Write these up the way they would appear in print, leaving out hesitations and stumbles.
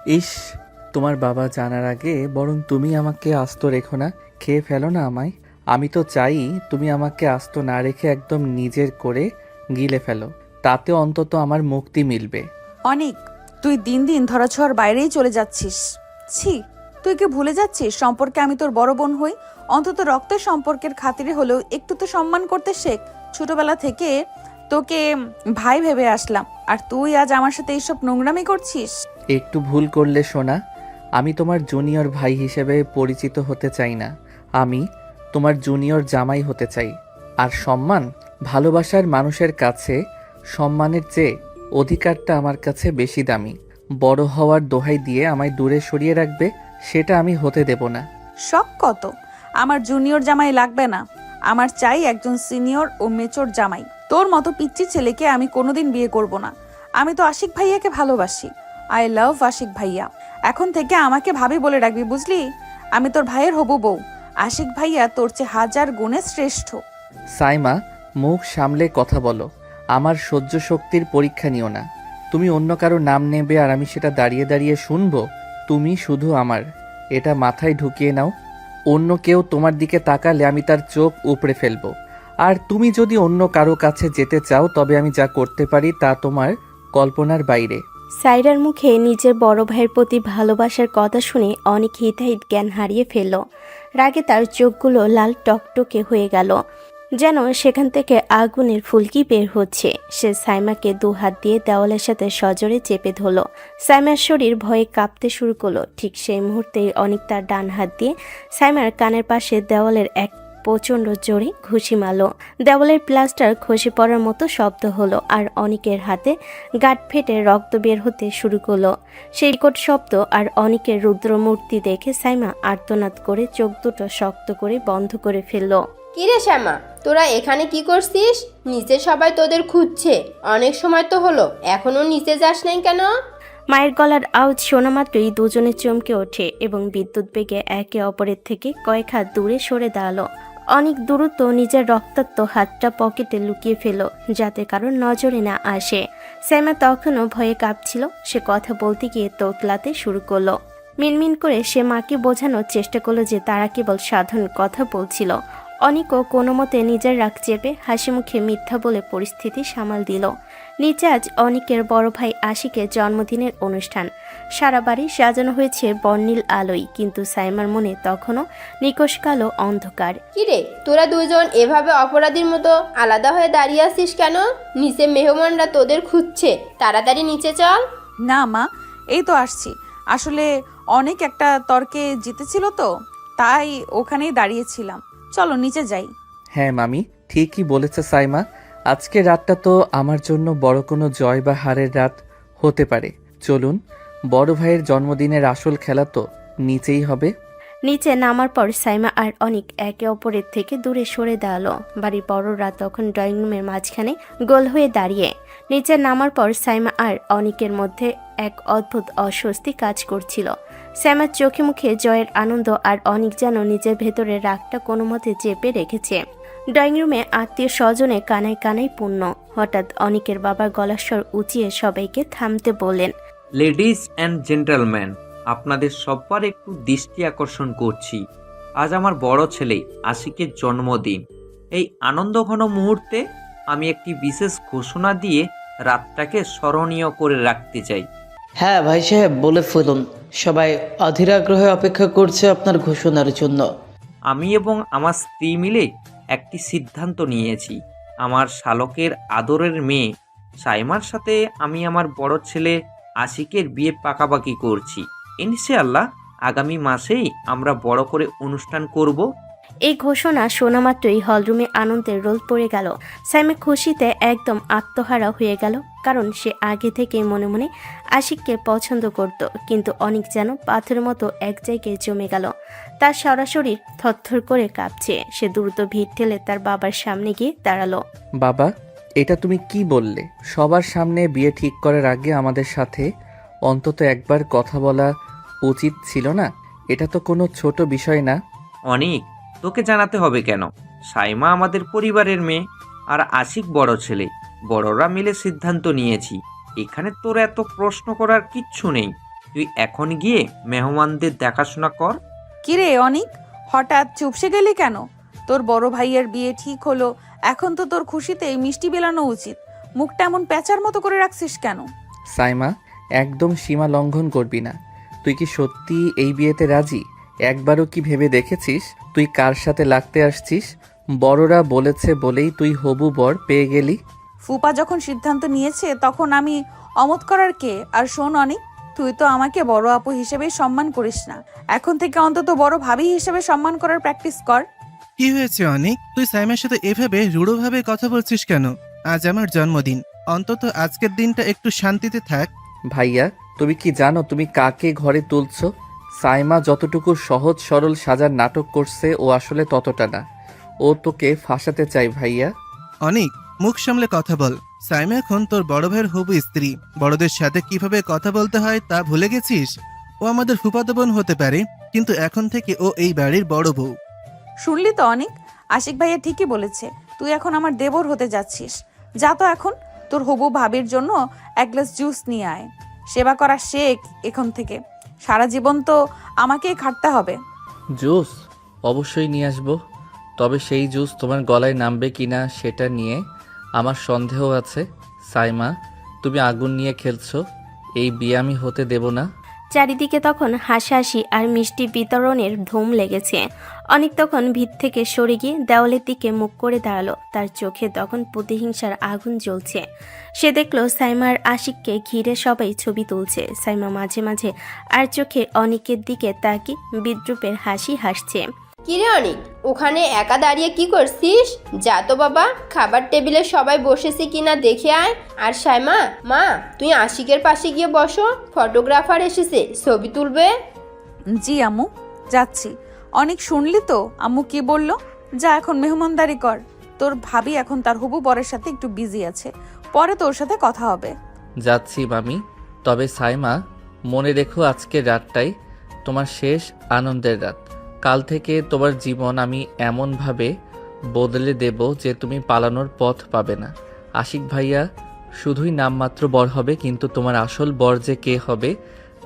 ইস, তোমার বাবা জানার আগে বরং তুমি আমাকে আস্ত রেখো না, খেয়ে ফেলো না আমায়। আমি তো চাই তুমি আমাকে আস্ত না রেখে একদম নিজের করে গিলে ফেলো, তাতে অন্তত আমার মুক্তি মিলবে। অনেক, তুই দিন দিন ধরাছোঁয়ার বাইরেই চলে যাচ্ছিস। ছি, তুই কি ভুলে যাচ্ছিস সম্পর্কে আমি তোর বড় বোন হই? অন্তত রক্তের সম্পর্কের খাতিরে হলেও একটু তো সম্মান করতে শেখ। ছোটবেলা থেকে তোকে ভাই ভেবে আসলাম, আর তুই আজ আমার সাথে এইসব নোংরামি করছিস। একটু ভুল করলে শোনা, আমি তোমার জুনিয়র ভাই হিসেবে পরিচিত হতে চাই না। আমি তোমার জুনিয়র জামাই হতে চাই। আর সম্মান, ভালোবাসার মানুষের কাছে সম্মানের চেয়ে অধিকারটা আমার কাছে বেশি দামি। বড় হওয়ার দোহাই দিয়ে আমায় দূরে সরিয়ে রাখবে, সেটা আমি হতে দেব না। শখ কত, আমার জুনিয়র জামাই লাগবে না। আমার চাই একজন সিনিয়র ও মেচোর জামাই। তোর মতো পিচ্চি ছেলেকে আমি কোনোদিন বিয়ে করব না। আমি তো আশিক ভাইয়াকে ভালোবাসি। আই লাভ আশিক ভাইয়া। এখন থেকে আমাকে ভাবি বলে রাখবি, বুঝলি? আমি তোর ভাইয়ের হবু বউ। আশিক ভাইয়া তোর চেয়ে হাজার গুণে শ্রেষ্ঠ। সাইমা, মুখ সামলে কথা বলো। আমার সহ্য শক্তির পরীক্ষা নিও না। তুমি অন্য কারো নাম নেবে আর আমি সেটা দাঁড়িয়ে দাঁড়িয়ে শুনবো? তুমি শুধু আমার, এটা মাথায় ঢুকিয়ে নাও। অন্য কেউ তোমার দিকে তাকালে আমি তার চোখ উপড়ে ফেলবো। আর তুমি যদি অন্য কারো কাছে যেতে চাও, তবে আমি যা করতে পারি তা তোমার কল্পনার বাইরে। সাইরার মুখে নিজের বড় ভাইয়ের প্রতি ভালোবাসার কথা শুনে অনেক হিতাহিত জ্ঞান হারিয়ে ফেলল। রাগে তার চোখগুলো লাল টকটকে হয়ে গেল, যেন সেখান থেকে আগুনের ফুলকি বের হচ্ছে। সে সাইমাকে দু হাত দিয়ে দেওয়ালের সাথে সজোরে চেপে ধরল। সাইমার শরীর ভয়ে কাঁপতে শুরু করলো। ঠিক সেই মুহূর্তেই অনেক তার ডান হাত দিয়ে সাইমার কানের পাশে দেওয়ালের এক প্রচণ্ড জোরে ঘুষি মারল। দেওয়ালের প্লাস্টার খসে পড়ার মতো শব্দ হলো, আর অনিকের হাতে গাঁট ফেটে রক্ত বের হতে শুরু করলো। সেই বিকট শব্দ আর অনিকের রুদ্রমূর্তি দেখে সাইমা আর্তনাদ করে চোখ দুটো শক্ত করে বন্ধ করে ফেলল। কিরে শ্যামা, তোরা এখানে কি করছিস? নিচে সবাই তোদের খুঁজছে। অনেক সময় তো হলো, এখনো নিচে যাস নাই কেন? মায়ের গলার আওয়াজ শোনা মাত্রই দুজনে চমকে ওঠে এবং বিদ্যুৎ বেগে একে অপরের থেকে কয়েক হাত দূরে সরে দাঁড়ালো। অনেক দ্রুত নিজের রক্তাক্ত হাতটা পকেটে লুকিয়ে ফেল, যাতে কারোর নজরে না আসে। সাইমা তখনও ভয়ে কাঁপছিল। সে কথা বলতে গিয়ে তোতলাতে শুরু করলো। মিনমিন করে সে মাকে বোঝানোর চেষ্টা করলো যে তারা কেবল সাধারণ কথা বলছিল। অনিকও কোনো মতে নিজের রাগ চেপে হাসি মুখে মিথ্যা বলে পরিস্থিতি সামাল দিল। নিচে আজ অনিকের বড় ভাই আশিকের জন্মদিনের অনুষ্ঠান। সারা বাড়ি সাজানো হয়েছে বর্ণিল আলোয়, কিন্তু সাইমার মনে তখনও নিকষ কালো অন্ধকার। কিরে, তোরা দুজন এভাবে অপরাধীর মতো আলাদা হয়ে দাঁড়িয়ে আছিস কেন? নিচে মেহমানরা তোদের খুঁজছে, তাড়াতাড়ি নিচে চল। না মা, এই তো আসছি। আসলে অনেক একটা তর্কে জিতেছিল তো, তাই ওখানেই দাঁড়িয়েছিলাম। চলো নিচে যাই। হ্যাঁ মামি, ঠিকই বলেছে সাইমা। আজকে রাতটা তো আমার জন্য বড় কোনো জয় বা হারের রাত হতে পারে। চলুন, বড় ভাইয়ের জন্মদিনের আসল খেলা তো নিচেই হবে। নিচে নামার পর সাইমা আর অনিক একে অপরের থেকে দূরে সরে দাঁড়ালো। বাড়ির বড়রা তখন ড্রয়িং রুমের মাঝখানে গোল হয়ে দাঁড়িয়ে। নিচে নামার পর সাইমা আর অনিকের মধ্যে এক অদ্ভুত অস্বস্তি কাজ করছিল। সাইমার চোখে মুখে জয়ের আনন্দ, আর অনিক যেন নিজের ভেতরের রাগটা কোনো মতে চেপে রেখেছে। ড্রয়িং রুমে আত্মীয় স্বজনে কানায় কানায় পূর্ণ। হঠাৎ অনিকের বাবার গলার স্বর উঁচিয়ে সবাইকে থামতে বললেন। লেডিস অ্যান্ড জেন্টলম্যান, আপনাদের সবার একটু দৃষ্টি আকর্ষণ করছি। আজ আমার বড় ছেলে আশিকের জন্মদিন। এই আনন্দঘন মুহূর্তে আমি একটি বিশেষ ঘোষণা দিয়ে রাতটাকে স্মরণীয় করে রাখতে চাই। হ্যাঁ ভাই সাহেব, বলে ফেলুন। সবাই অধীর আগ্রহে অপেক্ষা করছে আপনার ঘোষণার জন্য। আমি এবং আমার স্ত্রী মিলে একটি সিদ্ধান্ত নিয়েছি। আমার শালকের আদরের মেয়ে সাইমার সাথে আমি আমার বড় ছেলে আশিকের বিয়ে পাকাপাকি করছি। ইনশাআল্লাহ আগামী মাসেই আমরা বড় করে অনুষ্ঠান করব। এই ঘোষণা শোনা মাত্রই হলরুমে আনন্দের রোল পড়ে গেল। সাইমা খুশিতে একদম আত্মহারা হয়ে গেল, কারণ সে আগে থেকে মনে মনে আশিককে পছন্দ করত। কিন্তু অনেক যেন পাথরের মতো এক জায়গায় জমে গেল। তার সারা শরীর থরথর করে কাঁপছে। সে দ্রুত ভিড় ঠেলে তার বাবার সামনে গিয়ে দাঁড়ালো। বাবা, এটা তুমি কি বললে? সবার সামনে বিয়ে ঠিক করার আগে আমাদের সাথে অন্তত একবার কথা বলা উচিত ছিল না? এটা তো কোনো ছোট বিষয় না। অনেক, তোকে জানাতে হবে কেন? সাইমা আমাদের পরিবারের মেয়ে, আর আশিক বড় ছেলে। বড়রা মিলে সিদ্ধান্ত নিয়েছি। এখানে তোর এত প্রশ্ন করার কিচ্ছু নেই। তুই এখন গিয়ে মেহমানদের দেখাশোনা কর। কিরে অনিক, হঠাৎ চুপসে গেলি কেন? তোর বড় ভাইয়ের বিয়ে ঠিক হলো, এখন তো তোর খুশিতে মিষ্টি বেলানো উচিত। মুখটা এমন প্যাঁচার মতো করে রাখছিস কেন? সাইমা, একদম সীমা লঙ্ঘন করবি না। তুই কি সত্যি এই বিয়েতে রাজি? একবারও কি ভেবে দেখেছিস তুই কার সাথে লাগতে আসছিস? বড়রা বলেছে বলেই তুই হবু বর পেয়ে গেলি। ফুপা যখন সিদ্ধান্ত নিয়েছে তখন আমি অমত করার কে? আর শোন অনিক, তুই তো আমাকে বড় আপু হিসেবে সম্মান করিস না, এখন থেকে অন্তত বড় ভাবি হিসেবে সম্মান করার প্র্যাকটিস কর। কি হয়েছে অনিক? তুই সাইমার সাথে এভাবে রূঢ়ভাবে কথা বলছিস কেন? আজ আমার জন্মদিন, অন্তত আজকের দিনটা একটু শান্তিতে থাক। ভাইয়া, তুমি কি জানো তুমি কাকে ঘরে তুলছো? সাইমা যতটুকু সহজ সরল সাজার নাটক করছে ও আসলে ততটা না। ও তোকে ফাঁসাতে চাই ভাইয়া। অনিক, মুখ সামলে কথা বল। সাইমা এখন তোর বড় ভাইয়ের হবু স্ত্রী। বড়দের সাথে কিভাবে কথা বলতে হয় তা ভুলে গেছিস? ও আমাদের ফুফাতো বোন হতে পারে, কিন্তু এখন থেকে ও এই বাড়ির বড় বউ। শুনলি তো অনিক, আশিক ভাইয়া ঠিকই বলেছে, তুই এখন আমার দেবর হতে যাচ্ছিস। যা তো এখন তোর হবু ভাবির জন্য এক গ্লাস জুস নিয়ে আয়। সেবা করা শেখ এখন থেকে, সারা জীবন তো আমাকেই খাটতে হবে। জুস অবশ্যই নিয়ে আসবো, তবে সেই জুস তোমার গলায় নামবে কিনা সেটা নিয়ে আমার সন্দেহ আছে। সাইমা, তুমি আগুন নিয়ে খেলছো, এই বিয়ে আমি হতে দেব না। চারিদিকে তখন হাসাহাসি আর মিষ্টি বিতরণের ধুম লেগেছে। অনেক তখন ভিত থেকে সরে গিয়ে দেওয়ালের দিকে মুখ করে দাঁড়ালো। তার চোখে তখন প্রতিহিংসার আগুন জ্বলছে। সে দেখলো সাইমার আশিককে ঘিরে সবাই ছবি তুলছে। সাইমা মাঝে মাঝে আর চোখে অনিকের দিকে তাকিয়ে বিদ্রুপের হাসি হাসছে। কিরে অনিক, ওখানে একা দাঁড়িয়ে কি করছিস? যা তো বাবা, খাবার টেবিলে সবাই বসেছে কিনা দেখে আয়। আর সাইমা মা, তুই আশিকের পাশে গিয়ে বসো, ফটোগ্রাফার এসেছে, ছবি তুলবে। জি আম্মু, যাচ্ছি। অনেক শুনলি তো আম্মু কি বললো? যা এখন মেহমানদারি কর। তোর ভাবি এখন তার হবু বরের সাথে একটু বিজি আছে, পরে তোর সাথে কথা হবে। যাচ্ছি মামি, তবে সাইমা মনে রেখো আজকের রাতটাই তোমার শেষ আনন্দের রাত। কাল থেকে তোমার জীবন আমি এমনভাবে বদলে দেব যে তুমি পালানোর পথ পাবে না। আশিক ভাইয়া শুধুই নামমাত্র বর হবে, কিন্তু তোমার আসল বর যে কে হবে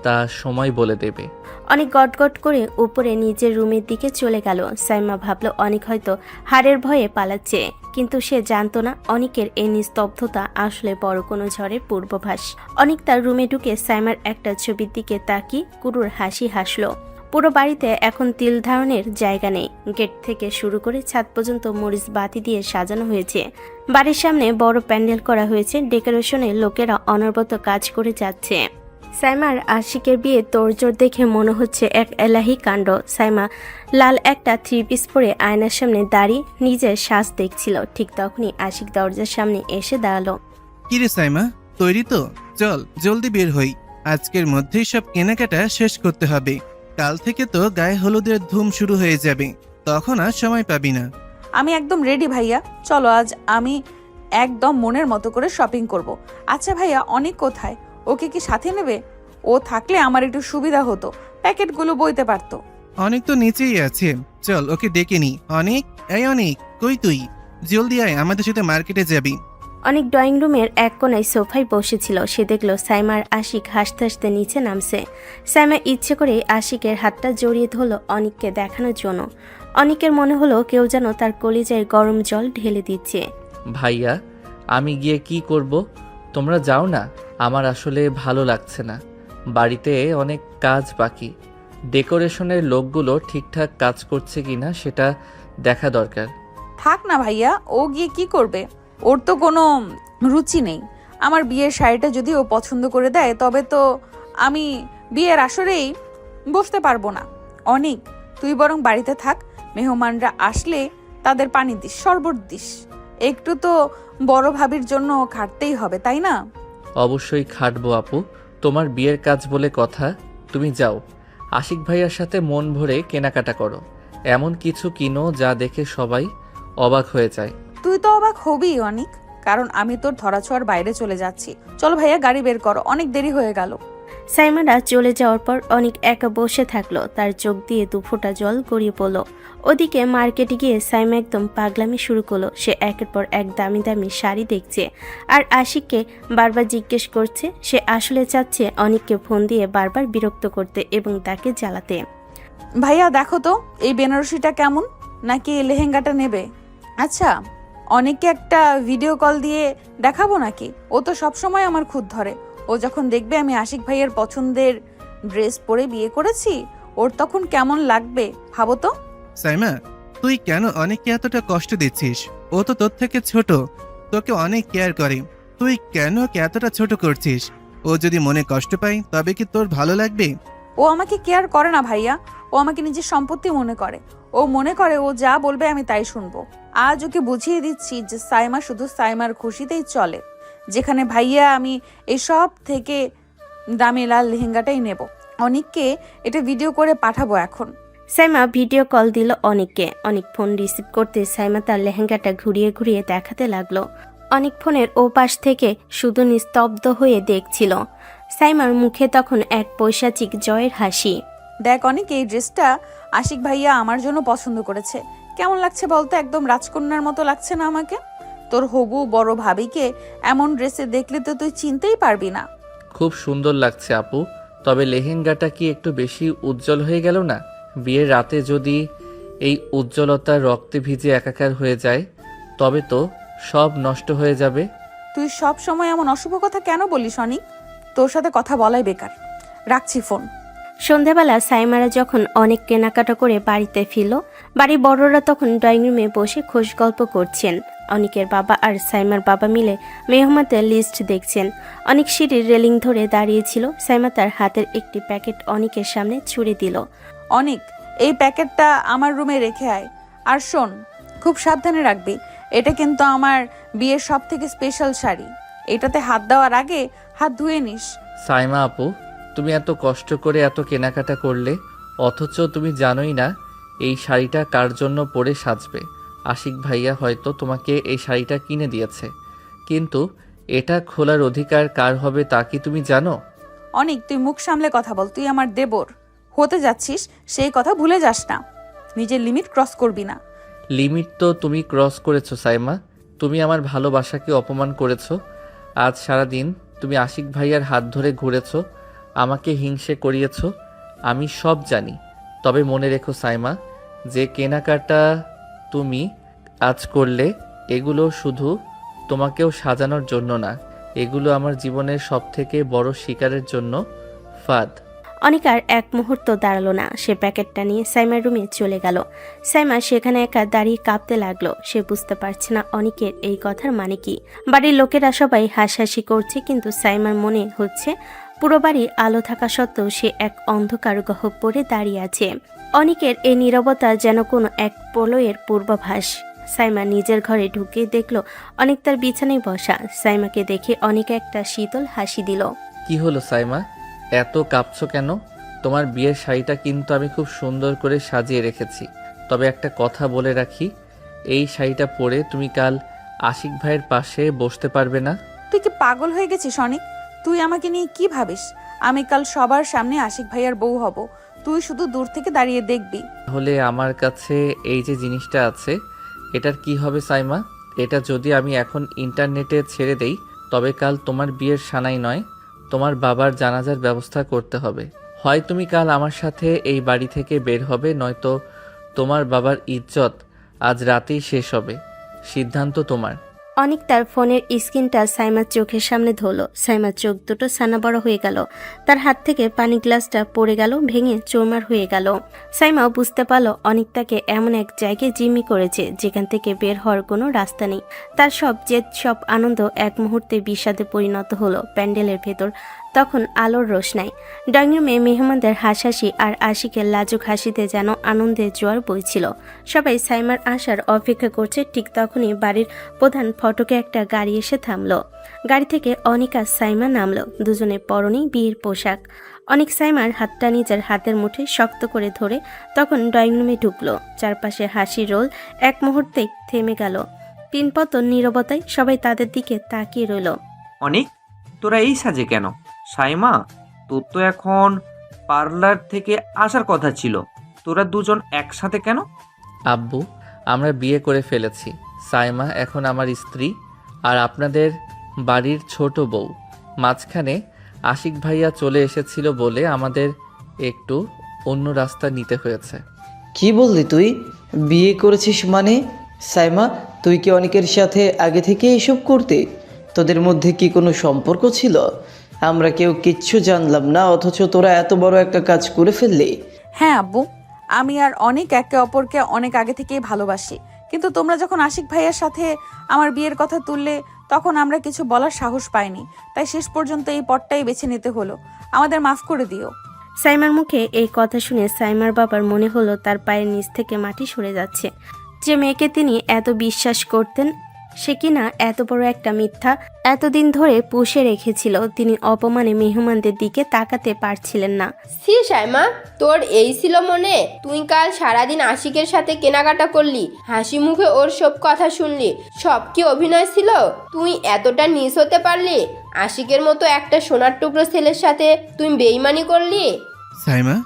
তা সময় বলে দেবে। অনেক গটগট করে উপরে নিজের রুমের দিকে চলে গেল। সাইমা ভাবলো অনেক হয়তো হারের ভয়ে পালাচ্ছে, কিন্তু সে জানতো না অনিকের এই নিস্তব্ধতা আসলে বড় কোনো ঝড়ের পূর্বাভাস। অনেক তার রুমে ঢুকে সাইমার একটা ছবির দিকে তাকিয়ে কুরুর হাসি হাসলো। পুরো বাড়িতে এখন তিল ধারণের জায়গা নেই। গেট থেকে শুরু করে ছাদ পর্যন্ত মরিচ বাতি দিয়ে সাজানো হয়েছে। বাড়ির সামনে বড় প্যান্ডেল করা হয়েছে। ডেকোরেশনে লোকেরা অনবরত কাজ করে যাচ্ছে। সাইমার আশিকের বিয়ে তোড়জোড় দেখে মনে হচ্ছে এক এলাহি কাণ্ড। সাইমা লাল একটা 3 পিস পরে আয়নার সামনে দাঁড়িয়ে নিজের সাজ দেখছিল। ঠিক তখনই আশিক দরজার সামনে এসে দাঁড়ালো। কিরে সাইমা, তৈরি তো? চল জলদি বের হই, আজকের মধ্যেই সব কেনাকাটা শেষ করতে হবে। কাল থেকে তো গায়ে হলুদের ধুম শুরু হয়ে যাবে, তখন আর সময় পাবি না। আমি একদম রেডি ভাইয়া, চলো আজ আমি একদম মনের মতো করে শপিং করব। আচ্ছা ভাইয়া, অনেক কোথায়? ওকে কি সাথে নেবে? ও থাকলে আমার একটু সুবিধা হতো, প্যাকেটগুলো বইতে পারতো। অনেক তো নিচেই আছে, চল ওকে ডেকে নি। অনেক, এই অনেক, কই তুই? জলদি আয়, আমাদের সাথে মার্কেটে যাবি। অনেক ড্রয়িং রুমের এক কোনায় সোফায় বসেছিল। সে দেখলো সাইমার আশিক হাসতে হাসতে নিচে নামছে। সাইমা ইচ্ছে করে আশিকের হাতটা জড়িয়ে ধরলো অনিককে দেখানোর জন্য। অনিকের মনে হলো কেউ যেন তার কলিজায় গরম জল ঢেলে দিচ্ছে। ভাইয়া, আমি গিয়ে কি করব? তোমরা যাও না, আমার আসলে ভালো লাগছে না। বাড়িতে অনেক কাজ বাকি। ডেকোরেশনের লোকগুলো ঠিকঠাক কাজ করছে কিনা সেটা দেখা দরকার। থাক না ভাইয়া, ও গিয়ে কি করবে? ওর তো কোনো রুচি নেই। আমার বিয়ের শাড়িটা যদি ও পছন্দ করে দেয় তবে তো আমি বিয়ের আসরেই বসতে পারবো না। অনেক, তুই বরং বাড়িতে থাক, মেহমানরা আসলে তাদের পানি দিস, শরবত দিস। একটু তো বড় ভাবির জন্য খাটতেই হবে, তাই না? অবশ্যই খাটবো আপু, তোমার বিয়ের কাজ বলে কথা। তুমি যাও, আশিক ভাইয়ার সাথে মন ভরে কেনাকাটা করো। এমন কিছু কিনো যা দেখে সবাই অবাক হয়ে যায়। তুই তো অবাক হবি অনেক, কারণ আমি তোর ধরাছোঁয়ার বাইরে চলে যাচ্ছি। চলো ভাইয়া, গাড়ি বের করো, অনেক দেরি হয়ে গেল। সাইমারা চলে যাওয়ার পর অনেক একা বসে থাকলো, তার চোখ দিয়ে দুফোঁটা জল গড়িয়ে পড়লো। ওদিকে মার্কেটে গিয়ে সাইমা একদম পাগলামি শুরু করলো। সে একের পর এক দামি দামি শাড়ি দেখছে আর আশিককে বারবার জিজ্ঞেস করছে। সে আসলে চাচ্ছে অনেককে ফোন দিয়ে বারবার বিরক্ত করতে এবং তাকে জ্বালাতে। ভাইয়া দেখো তো এই বেনারসিটা কেমন, নাকি এই লেহেঙ্গাটা নেবে? আচ্ছা, অনেককে একটা ভিডিও কল দিয়ে দেখাবো নাকি? ও তো সবসময় আমার খুঁত ধরে। ও যখন দেখবে আমি আশিক ভাইয়ের পছন্দের ড্রেস পরে বিয়ে করেছি, ওর তখন কেমন লাগবে ভাবো তো। সাইমা, তুই কেন অনেককে এতটা কষ্ট দিচ্ছিস? ও তো তোর থেকে ছোট, তোকে অনেক কেয়ার করে। তুই কেন ওকে এতটা ছোট করছিস? ও যদি মনে কষ্ট পায় তবে কি তোর ভালো লাগবে? ও আমাকে কেয়ার করে না ভাইয়া, ও আমাকে নিজের সম্পত্তি মনে করে। ও মনে করে ও যা বলবে আমি তাই শুনবো। আজ ওকে বুঝিয়ে দিচ্ছি যে সাইমা শুধু সাইমার খুশিতেই চলে। যেখানে ভাইয়া আমি এই সব থেকে দামি লাল লেহেঙ্গাটাই নেব। অনেককে এটা ভিডিও করে পাঠাবো এখন। সাইমা ভিডিও কল দিল অনেককে। অনেক ফোন রিসিভ করতে সাইমা তার লেহেঙ্গাটা ঘুরিয়ে ঘুরিয়ে দেখাতে লাগলো। অনেক ফোনের ও পাশ থেকে শুধু নিস্তব্ধ হয়ে দেখছিল। সাইমার মুখে তখন এক পৈশাচিক জয়ের হাসি। দেখ অনেক, এই ড্রেসটা আশিক ভাইয়া আমার জন্য পছন্দ করেছে। কেমন লাগছে বলতো? একদম রাজকন্যার মতো লাগছে না আমাকে? তোর হবু বড় ভাবিকে এমন ড্রেসে দেখলে তো তুই চিনতেই পারবি না। খুব সুন্দর লাগছে আপু, তবে লেহেঙ্গাটা কি একটু বেশি উজ্জ্বল হয়ে গেল না? বিয়ের রাতে যদি এই উজ্জ্বলতা রক্তে ভিজে একাকার হয়ে যায় তবে তো সব নষ্ট হয়ে যাবে। তুই সব সময় এমন অশুভ কথা কেন বলিস অনিক? তোর সাথে কথা বলাই বেকার, রাখছি ফোন। সন্ধ্যাবেলা সাইমারা যখন অনেক কেনাকাটা করে বাড়িতে ফিরল, বাড়ির বড়রা তখন ড্রয়িং রুমে বসে খোশ গল্প করছেন। অনিকের বাবা আর সাইমার বাবা মিলে মেহমানদের লিস্ট দেখছেন। অনেক সিঁড়ির রেলিং ধরে দাঁড়িয়েছিল। সাইমা তার হাতের একটি প্যাকেট অনিকের সামনে ছুঁড়ে দিল। অনিক, এই প্যাকেটটা আমার রুমে রেখে আয়। আর শোন, খুব সাবধানে রাখবি। এটা কিন্তু আমার বিয়ের সব থেকে স্পেশাল শাড়ি। এটাতে হাত দেওয়ার আগে হাত ধুয়ে নিস। সাইমা আপু, তুমি এত কষ্ট করে এত কেনাকাটা করলে, অথচ তুমি জানোই না এই শাড়িটা কার জন্য পরে সাজবে। আশিক ভাইয়া হয়তো তোমাকে এই শাড়িটা কিনে দিয়েছে, কিন্তু এটা খোলার অধিকার কার হবে তা কি তুমি জানো? অনিক, তুই মুখ সামলে কথা বল। তুই আমার দেবর হতে যাচ্ছিস, সেই কথা ভুলে যাস না। নিজের লিমিট ক্রস করবি না। লিমিট তো তুমি ক্রস করেছো সাইমা। তুমি আমার ভালোবাসাকে অপমান করেছো। আজ সারাদিন তুমি আশিক ভাইয়ার হাত ধরে ঘুরেছো, আমাকে হিংসে করিয়েছো। আমি সব জানি। তবে মনে রেখো সাইমা, যে কেনাকাটা তুমি আজ করলে এগুলো শুধু তোমাকেও সাজানোর জন্য না, এগুলো আমার জীবনের সবথেকে বড় শিকারের জন্য। ফাদ। অনিক আর এক মুহূর্ত দাঁড়ালো না। সে প্যাকেটটা নিয়ে সাইমার রুমে চলে গেল। সাইমা সেখানে একা দাঁড়িয়ে কাঁপতে লাগলো। সে বুঝতে পারছে না অনিকের এই কথার মানে কি। বাড়ির লোকেরা সবাই হাসাহাসি করছে, কিন্তু সাইমার মনে হচ্ছে পুরো বাড়ি আলো থাকা সত্ত্বেও সে এক অন্ধকার গহ্বরে দাঁড়িয়ে আছে। অনিকের এই নীরবতা যেন কোনো এক প্রলয়ের পূর্বাভাস। সাইমা নিজের ঘরে ঢুকে দেখলো অনিক তার বিছানায় বসা। সাইমাকে দেখে অনিক একটা শীতল হাসি দিল। কি হলো সাইমা, এত কাঁপছো কেন? তোমার বিয়ের শাড়িটা কিন্তু আমি খুব সুন্দর করে সাজিয়ে রেখেছি। তবে একটা কথা বলে রাখি, এই শাড়িটা পরে তুমি কাল আশিক ভাইয়ের পাশে বসতে পারবে না। তুই কি পাগল হয়ে গেছিস অনিক? তুই আমাকে নিয়ে কি ভাবিস? আমি কাল সবার সামনে আশিক ভাইয়ার বউ হব। তুই শুধু দূর থেকে দাঁড়িয়ে দেখবি। তাহলে আমার কাছে এই যে জিনিসটা আছে, এটার কি হবে সাইমা? এটা যদি আমি এখন ইন্টারনেটে ছেড়ে দেই তবে কাল তোমার বিয়ের সানাই নয়, তোমার বাবার জানাজার ব্যবস্থা করতে হবে। হয় তুমি কাল আমার সাথে এই বাড়ি থেকে বের হবে, নয়তো তোমার বাবার ইজ্জত আজ রাতেই শেষ হবে। সিদ্ধান্ত তোমার। অনিক তার ফোনের স্ক্রিনটা সাইমার চোখের সামনে ধরল। সাইমার চোখ দুটো সানা বড় হয়ে গেল। তার হাত থেকে পানি গ্লাসটা পড়ে গেল, ভেঙে চৌমার হয়ে গেল। সাইমাও বুঝতে পারল অনিক তাকে এমন এক জায়গায় জিম্মি করেছে যেখান থেকে বের হওয়ার কোনো রাস্তা নেই। তার সব জেদ, সব আনন্দ এক মুহূর্তে বিষাদে পরিণত হলো। প্যান্ডেলের ভেতর তখন আলোর রোশনাই। ড্রয়িং রুমে মেহমানদের হাসাহাসি আর আশিকের লাজুক হাসিতে যেন আনন্দের জোয়ার বইছিল। সবাই সাইমার আসার অপেক্ষা করছে। ঠিক তখনই বাড়ির প্রধান ফটকে একটা গাড়ি এসে থামলো। গাড়ি থেকে অনিক আর সাইমা নামলো। দুজনে পরনেই বিয়ের পোশাক। অনিক সাইমার হাতটা নিজের হাতের মুঠে শক্ত করে ধরে তখন ড্রয়িং রুমে ঢুকলো। চারপাশে হাসির রোল এক মুহূর্তেই থেমে গেল। পিনপতন নীরবতায় সবাই তাদের দিকে তাকিয়ে রইল। অনেক, তোরা এই সাজে কেন? সাইমা, তোর তো এখন পার্লার থেকে আসার কথা ছিল, তোরা দুজন একসাথে কেন? আব্বু, আমরা বিয়ে করে ফেলেছি। সাইমা এখন আমার স্ত্রী আর আপনাদের বাড়ির ছোট বউ। মাঝখানে আশিক ভাইয়া চলে এসেছিল বলে আমাদের একটু অন্য রাস্তা নিতে হয়েছে। কি বললি তুই? বিয়ে করেছিস মানে? সাইমা, তুই কি অনেকের সাথে আগে থেকে এসব করতে? তোদের মধ্যে কি কোনো সম্পর্ক ছিল? আমরা কেউ কিচ্ছু জানলাম না, অথচ তোরা এত বড় একটা কাজ করে ফেললি। হ্যাঁ আব্বু, আমি আর অনেক একে অপরকে অনেক আগে থেকেই ভালোবাসি, কিন্তু তোমরা যখন আশিক ভাইয়ার সাথে আমার বিয়ের কথা তুললে তখন আমরা কিছু বলার সাহস পাইনি, তাই শেষ পর্যন্ত এই পথটাই বেছে নিতে হলো। আমাদের মাফ করে দিও। সাইমার মুখে এই কথা শুনে সাইমার বাবার মনে হলো তার পায়ের নিচ থেকে মাটি সরে যাচ্ছে। যে মেয়েকে তিনি এত বিশ্বাস করতেন, সে কিনা এত বড় একটা মিথ্যা এতদিন ধরে পুষে রেখেছিল। তিনি অপমানে মেহমানদের দিকে তাকাতে পারছিলেন না। সি সাইমা, তোর এই ছিল মনে? তুই কাল সারাদিন আশিকের সাথে কেনাকাটা করলি, হাসি মুখে ওর সব কথা শুনলি, সব কি অভিনয় ছিল? তুই এতটা নিচ হতে পারলি? আশিকের মতো একটা সোনার টুকরো ছেলের সাথে তুই বেইমানি করলি? সাইমা,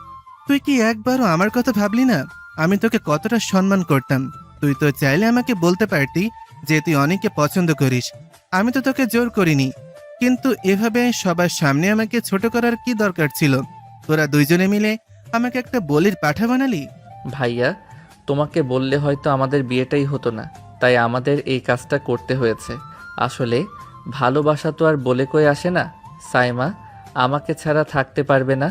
তুই কি একবারও আমার কথা ভাবলি না? আমি তোকে কতটা সম্মান করতাম। তুই তো চাইলে আমাকে বলতে পারতি যে তুই অনেককে পছন্দ করিস। আমি তো তোকে জোর করিনি, কিন্তু এভাবে সবার সামনে আমাকে ছোট করার কি দরকার ছিল? তোরা দুইজনে মিলে আমাকে একটা বলির পাঠা বানালি। ভাইয়া, তোমাকে বললে হয়তো আমাদের বিয়েটাই হতো না, তাই আমাদের এই কাজটা করতে হয়েছে। আসলে ভালোবাসা তো আর বলে কয়ে আসে না। সাইমা আমাকে ছাড়া থাকতে পারবে না,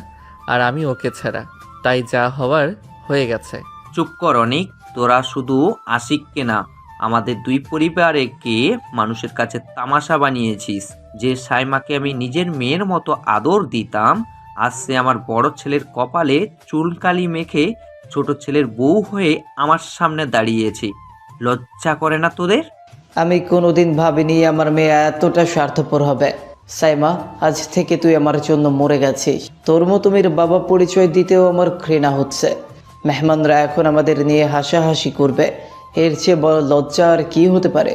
আর আমি ওকে ছাড়া, তাই যা হওয়ার হয়ে গেছে। চুপ কর অনিক, তোরা শুধু আশিককে না, আমাদের দুই পরিবারকে মানুষের কাছে তামাশা বানিয়েছিস। যে সাইমাকে আমি নিজের মেয়ের মতো আদর দিতাম, আজ সে আমার বড় ছেলের কপালে চুলকালি মেখে ছোট ছেলের বউ হয়ে আমার সামনে দাঁড়িয়েছে। লজ্জা করে না তোদের? আমি কোনোদিন ভাবিনি আমার মেয়ে এতটা স্বার্থপর হবে। সাইমা, আজ থেকে তুই আমার জন্য মরে গেছিস। তোর মতো মেয়ের বাবা পরিচয় দিতেও আমার ঘৃণা হচ্ছে। মেহমানরা এখন আমাদের নিয়ে হাসাহাসি করবে, এর চেয়ে বড় লজ্জা আর কি হতে পারে?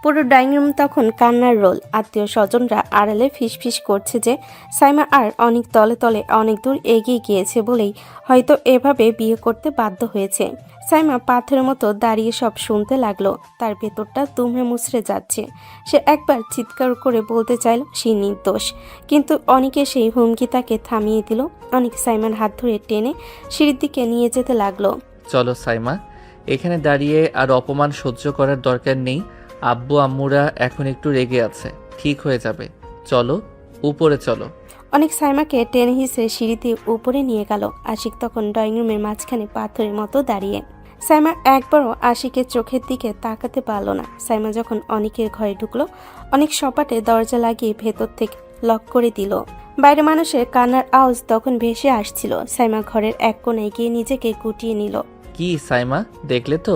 পুরো ডাইনিং রুম তখন কান্নার রোল। আত্মীয় স্বজনরা আড়ালে ফিসফিস করছে যে সাইমা আর অনেক তলে তলে অনেক দূর এগিয়ে গিয়েছে বলেই হয়তো এভাবে বিয়ে করতে বাধ্য হয়েছে। সাইমা পাথরের মতো দাঁড়িয়ে সব শুনতে লাগলো। তার ভেতরটা দুমড়ে মুচড়ে যাচ্ছে। সে একবার চিৎকার করে বলতে চাইল সে নির্দোষ, কিন্তু অনেকে সেই হুমকি তাকে থামিয়ে দিল। অনেক সাইমার হাত ধরে টেনে সিঁড়ির দিকে নিয়ে যেতে লাগলো। চলো সাইমা, এখানে দাঁড়িয়ে আর অপমান সহ্য করার দরকার নেই। আব্বু আম্মুরা এখন একটু রেগে আছে, ঠিক হয়ে যাবে। চলো উপরে চলো। অনেক সাইমাকে টেনে হিসেবে সিঁড়িতে উপরে নিয়ে গেল। আশিক তখন ড্রয়িং রুমের মাঝখানে পাথরের মতো দাঁড়িয়ে। সাইমা একবারও আশিকের চোখের দিকে তাকাতে পারল না। সাইমা যখন অনেকের ঘরে ঢুকলো, অনেক সপাটে দরজা লাগিয়ে ভেতর থেকে লক করে দিল। বাইরে মানুষের কান্নার আওয়াজ তখন ভেসে আসছিল। সাইমা ঘরের এক কোণে গিয়ে নিজেকে গুটিয়ে নিল। কি সাইমা, দেখলে তো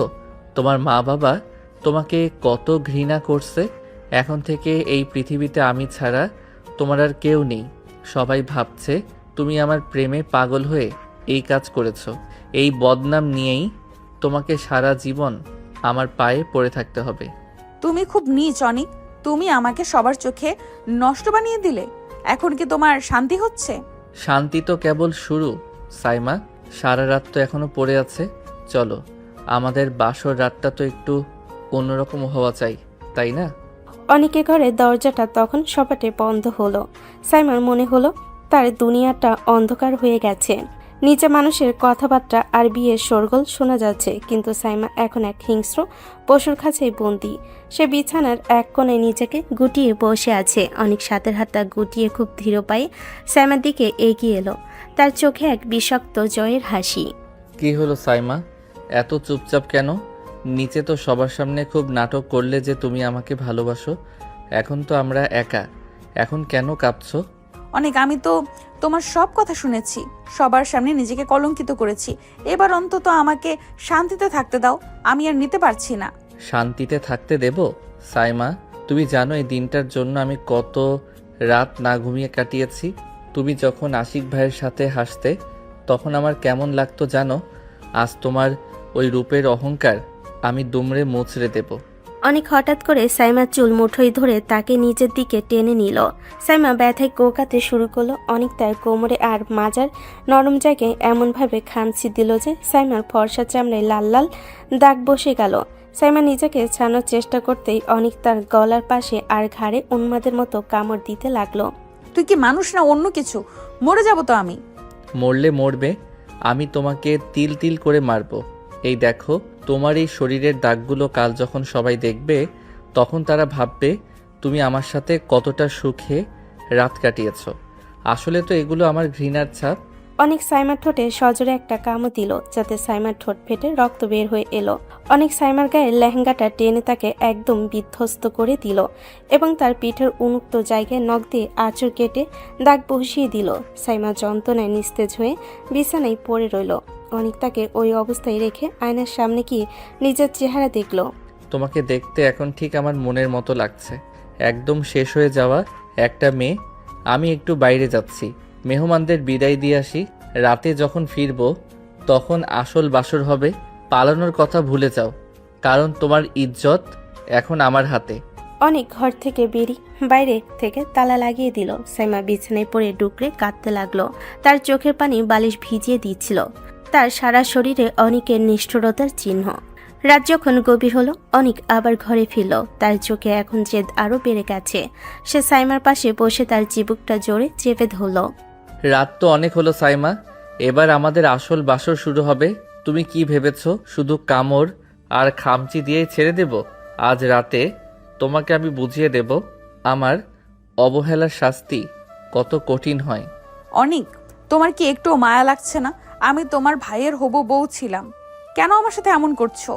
তোমার মা বাবা তোমাকে কত ঘৃণা করছে। এখন থেকে এই পৃথিবীতে আমি ছাড়া তোমার আর কেউ নেই। সবাই ভাবছে তুমি আমার প্রেমে পাগল হয়ে এই কাজ করেছো। এই বদনাম নিয়েই তোমাকে সারা জীবন আমার পায়ে পড়ে থাকতে হবে। তুমি খুব নীচ অনিক, তুমি আমাকে সবার চোখে নষ্ট বানিয়ে দিলে। এখন কি তোমার শান্তি হচ্ছে? শান্তি তো কেবল শুরু সাইমা, সারা রাত তো এখনো পড়ে আছে। চলো, আমাদের বাসর রাতটা তো একটু অন্যরকম হওয়া চাই, তাই না? অনেকের ঘরের দরজাটা তখন সপাটে বন্ধ হলো। সাইমার মনে হলো তার দুনিয়াটা অন্ধকার হয়ে গেছে। নিচে মানুষের কথাবার্তা আর বিয়ের শোরগোল শোনা যাচ্ছে, কিন্তু সাইমা এখন এক হিংস্র পশুর কাছেই বন্দী। সে বিছানার এক কোণে নিজেকে গুটিয়ে বসে আছে। অনেক সাথের হাতটা গুটিয়ে খুব ধীর পায়ে সাইমার দিকে এগিয়ে এলো। তার চোখে এক বিষাক্ত জয়ের হাসি। কি হলো সাইমা, এত চুপচাপ কেন? নিচে তো সবার সামনে খুব নাটক করলে যে তুমি আমাকে ভালোবাসো। এখন তো আমরা একা, এখন কেন কাঁপছো? অনেক, আমি তো তোমার সব কথা শুনেছি, সবার সামনে নিজেকে কলঙ্কিত করেছি। এবার অন্তত আমাকে শান্তিতে থাকতে দাও, আমি আর নিতে পারছি না। শান্তিতে থাকতে দেব? সাইমা, তুমি জানো এই দিনটার জন্য আমি কত রাত না ঘুমিয়ে কাটিয়েছি। তুমি যখন আশিক ভাইয়ের সাথে হাসতে তখন আমার কেমন লাগতো জানো? আজ তোমার ওই রূপের অহংকার আমি দুমড়ে মুচড়ে দেব। অনেক হঠাৎ করে সাইমার চুল মুঠোয় ধরে তাকে নিচের দিকে টেনে নিল। সাইমা ব্যথায় কোকাতে শুরু করলো। অনেক তার কোমরে আর মাজার নরম জায়গায় এমনভাবে খামচি দিল যে সাইমার ফর্সা চামড়ায় লাল লাল দাগ বসে গেল। সাইমা নিজেকে ছাড়ানোর চেষ্টা করতেই অনেক তার গলার পাশে আর ঘাড়ে উন্মাদের মতো কামড় দিতে লাগলো। তুই কি মানুষ না অন্য কিছু? মরে যাব তো আমি। মরলে মরবে, আমি তোমাকে তিল তিল করে মারবো। এই দেখো, তোমার এই শরীরের দাগগুলো কাল যখন সবাই দেখবে, তখন তারা ভাববে তুমি আমার সাথে কতটা সুখে রাত কাটিয়েছ। আসলে তো এগুলো আমার ঘৃণার ছাপ। অনেক সাইমার ঠোঁটে সজোরে একটা কামড় দিল, যাতে সাইমার ঠোঁট ফেটে রক্ত বের হয়ে এলো। অনেক সাইমার গায়ে লেহেঙ্গাটা টেনে তাকে একদম বিধ্বস্ত করে দিল এবং তার পিঠের উন্মুক্ত জায়গায় নখ দিয়ে আঁচড় কেটে দাগ বসিয়ে দিল। সাইমা যন্ত্রণায় নিস্তেজ হয়ে বিছানায় পড়ে রইল। অনেক তাকে ওই অবস্থায় রেখে আয়নার সামনে গিয়ে নিজের চেহারা দেখল। তোমাকে দেখতে এখন ঠিক আমার মনের মতো লাগছে, একদম শেষ হয়ে যাওয়া একটা মেয়ে। আমি একটু বাইরে যাচ্ছি, মেহমানদের বিদায় দিয়ে আসি। রাতে যখন ফিরবো তখন আসল বাসর হবে। পালানোর কথা ভুলে যাও, কারণ তোমার ইজ্জত এখন আমার হাতে। অনেক ঘর থেকে বাইরে থেকে তালা লাগিয়ে দিল। সাইমা বিছানায় পড়ে ডুকরে কাঁদতে লাগলো। তার চোখের পানি বালিশ ভিজিয়ে দিচ্ছিল। তার সারা শরীরে অনেকের নিষ্ঠুরতার চিহ্ন। রাত যখন গভীর হলো, অনেক আবার ঘরে ফিরল। তার চোখে এখন জেদ আরো বেড়ে গেছে। সে সাইমার পাশে বসে তার চিবুকটা জোরে চেপে ধরল। রাত তো অনেক হলো সাইমা, এবার আমাদের আসল বাসর শুরু হবে। তুমি কি ভেবেছো শুধু কামড় আর খামচি দিয়ে ছেড়ে দেব? আজ রাতে তোমাকে আমি বুঝিয়ে দেব আমার অবহেলার শাস্তি কত কঠিন হয়। অনেক, তোমার কি একটু মায়া লাগছে না? আমি তোমার ভাইয়ের হবু বউ ছিলাম, কেন আমার সাথে এমন করছো?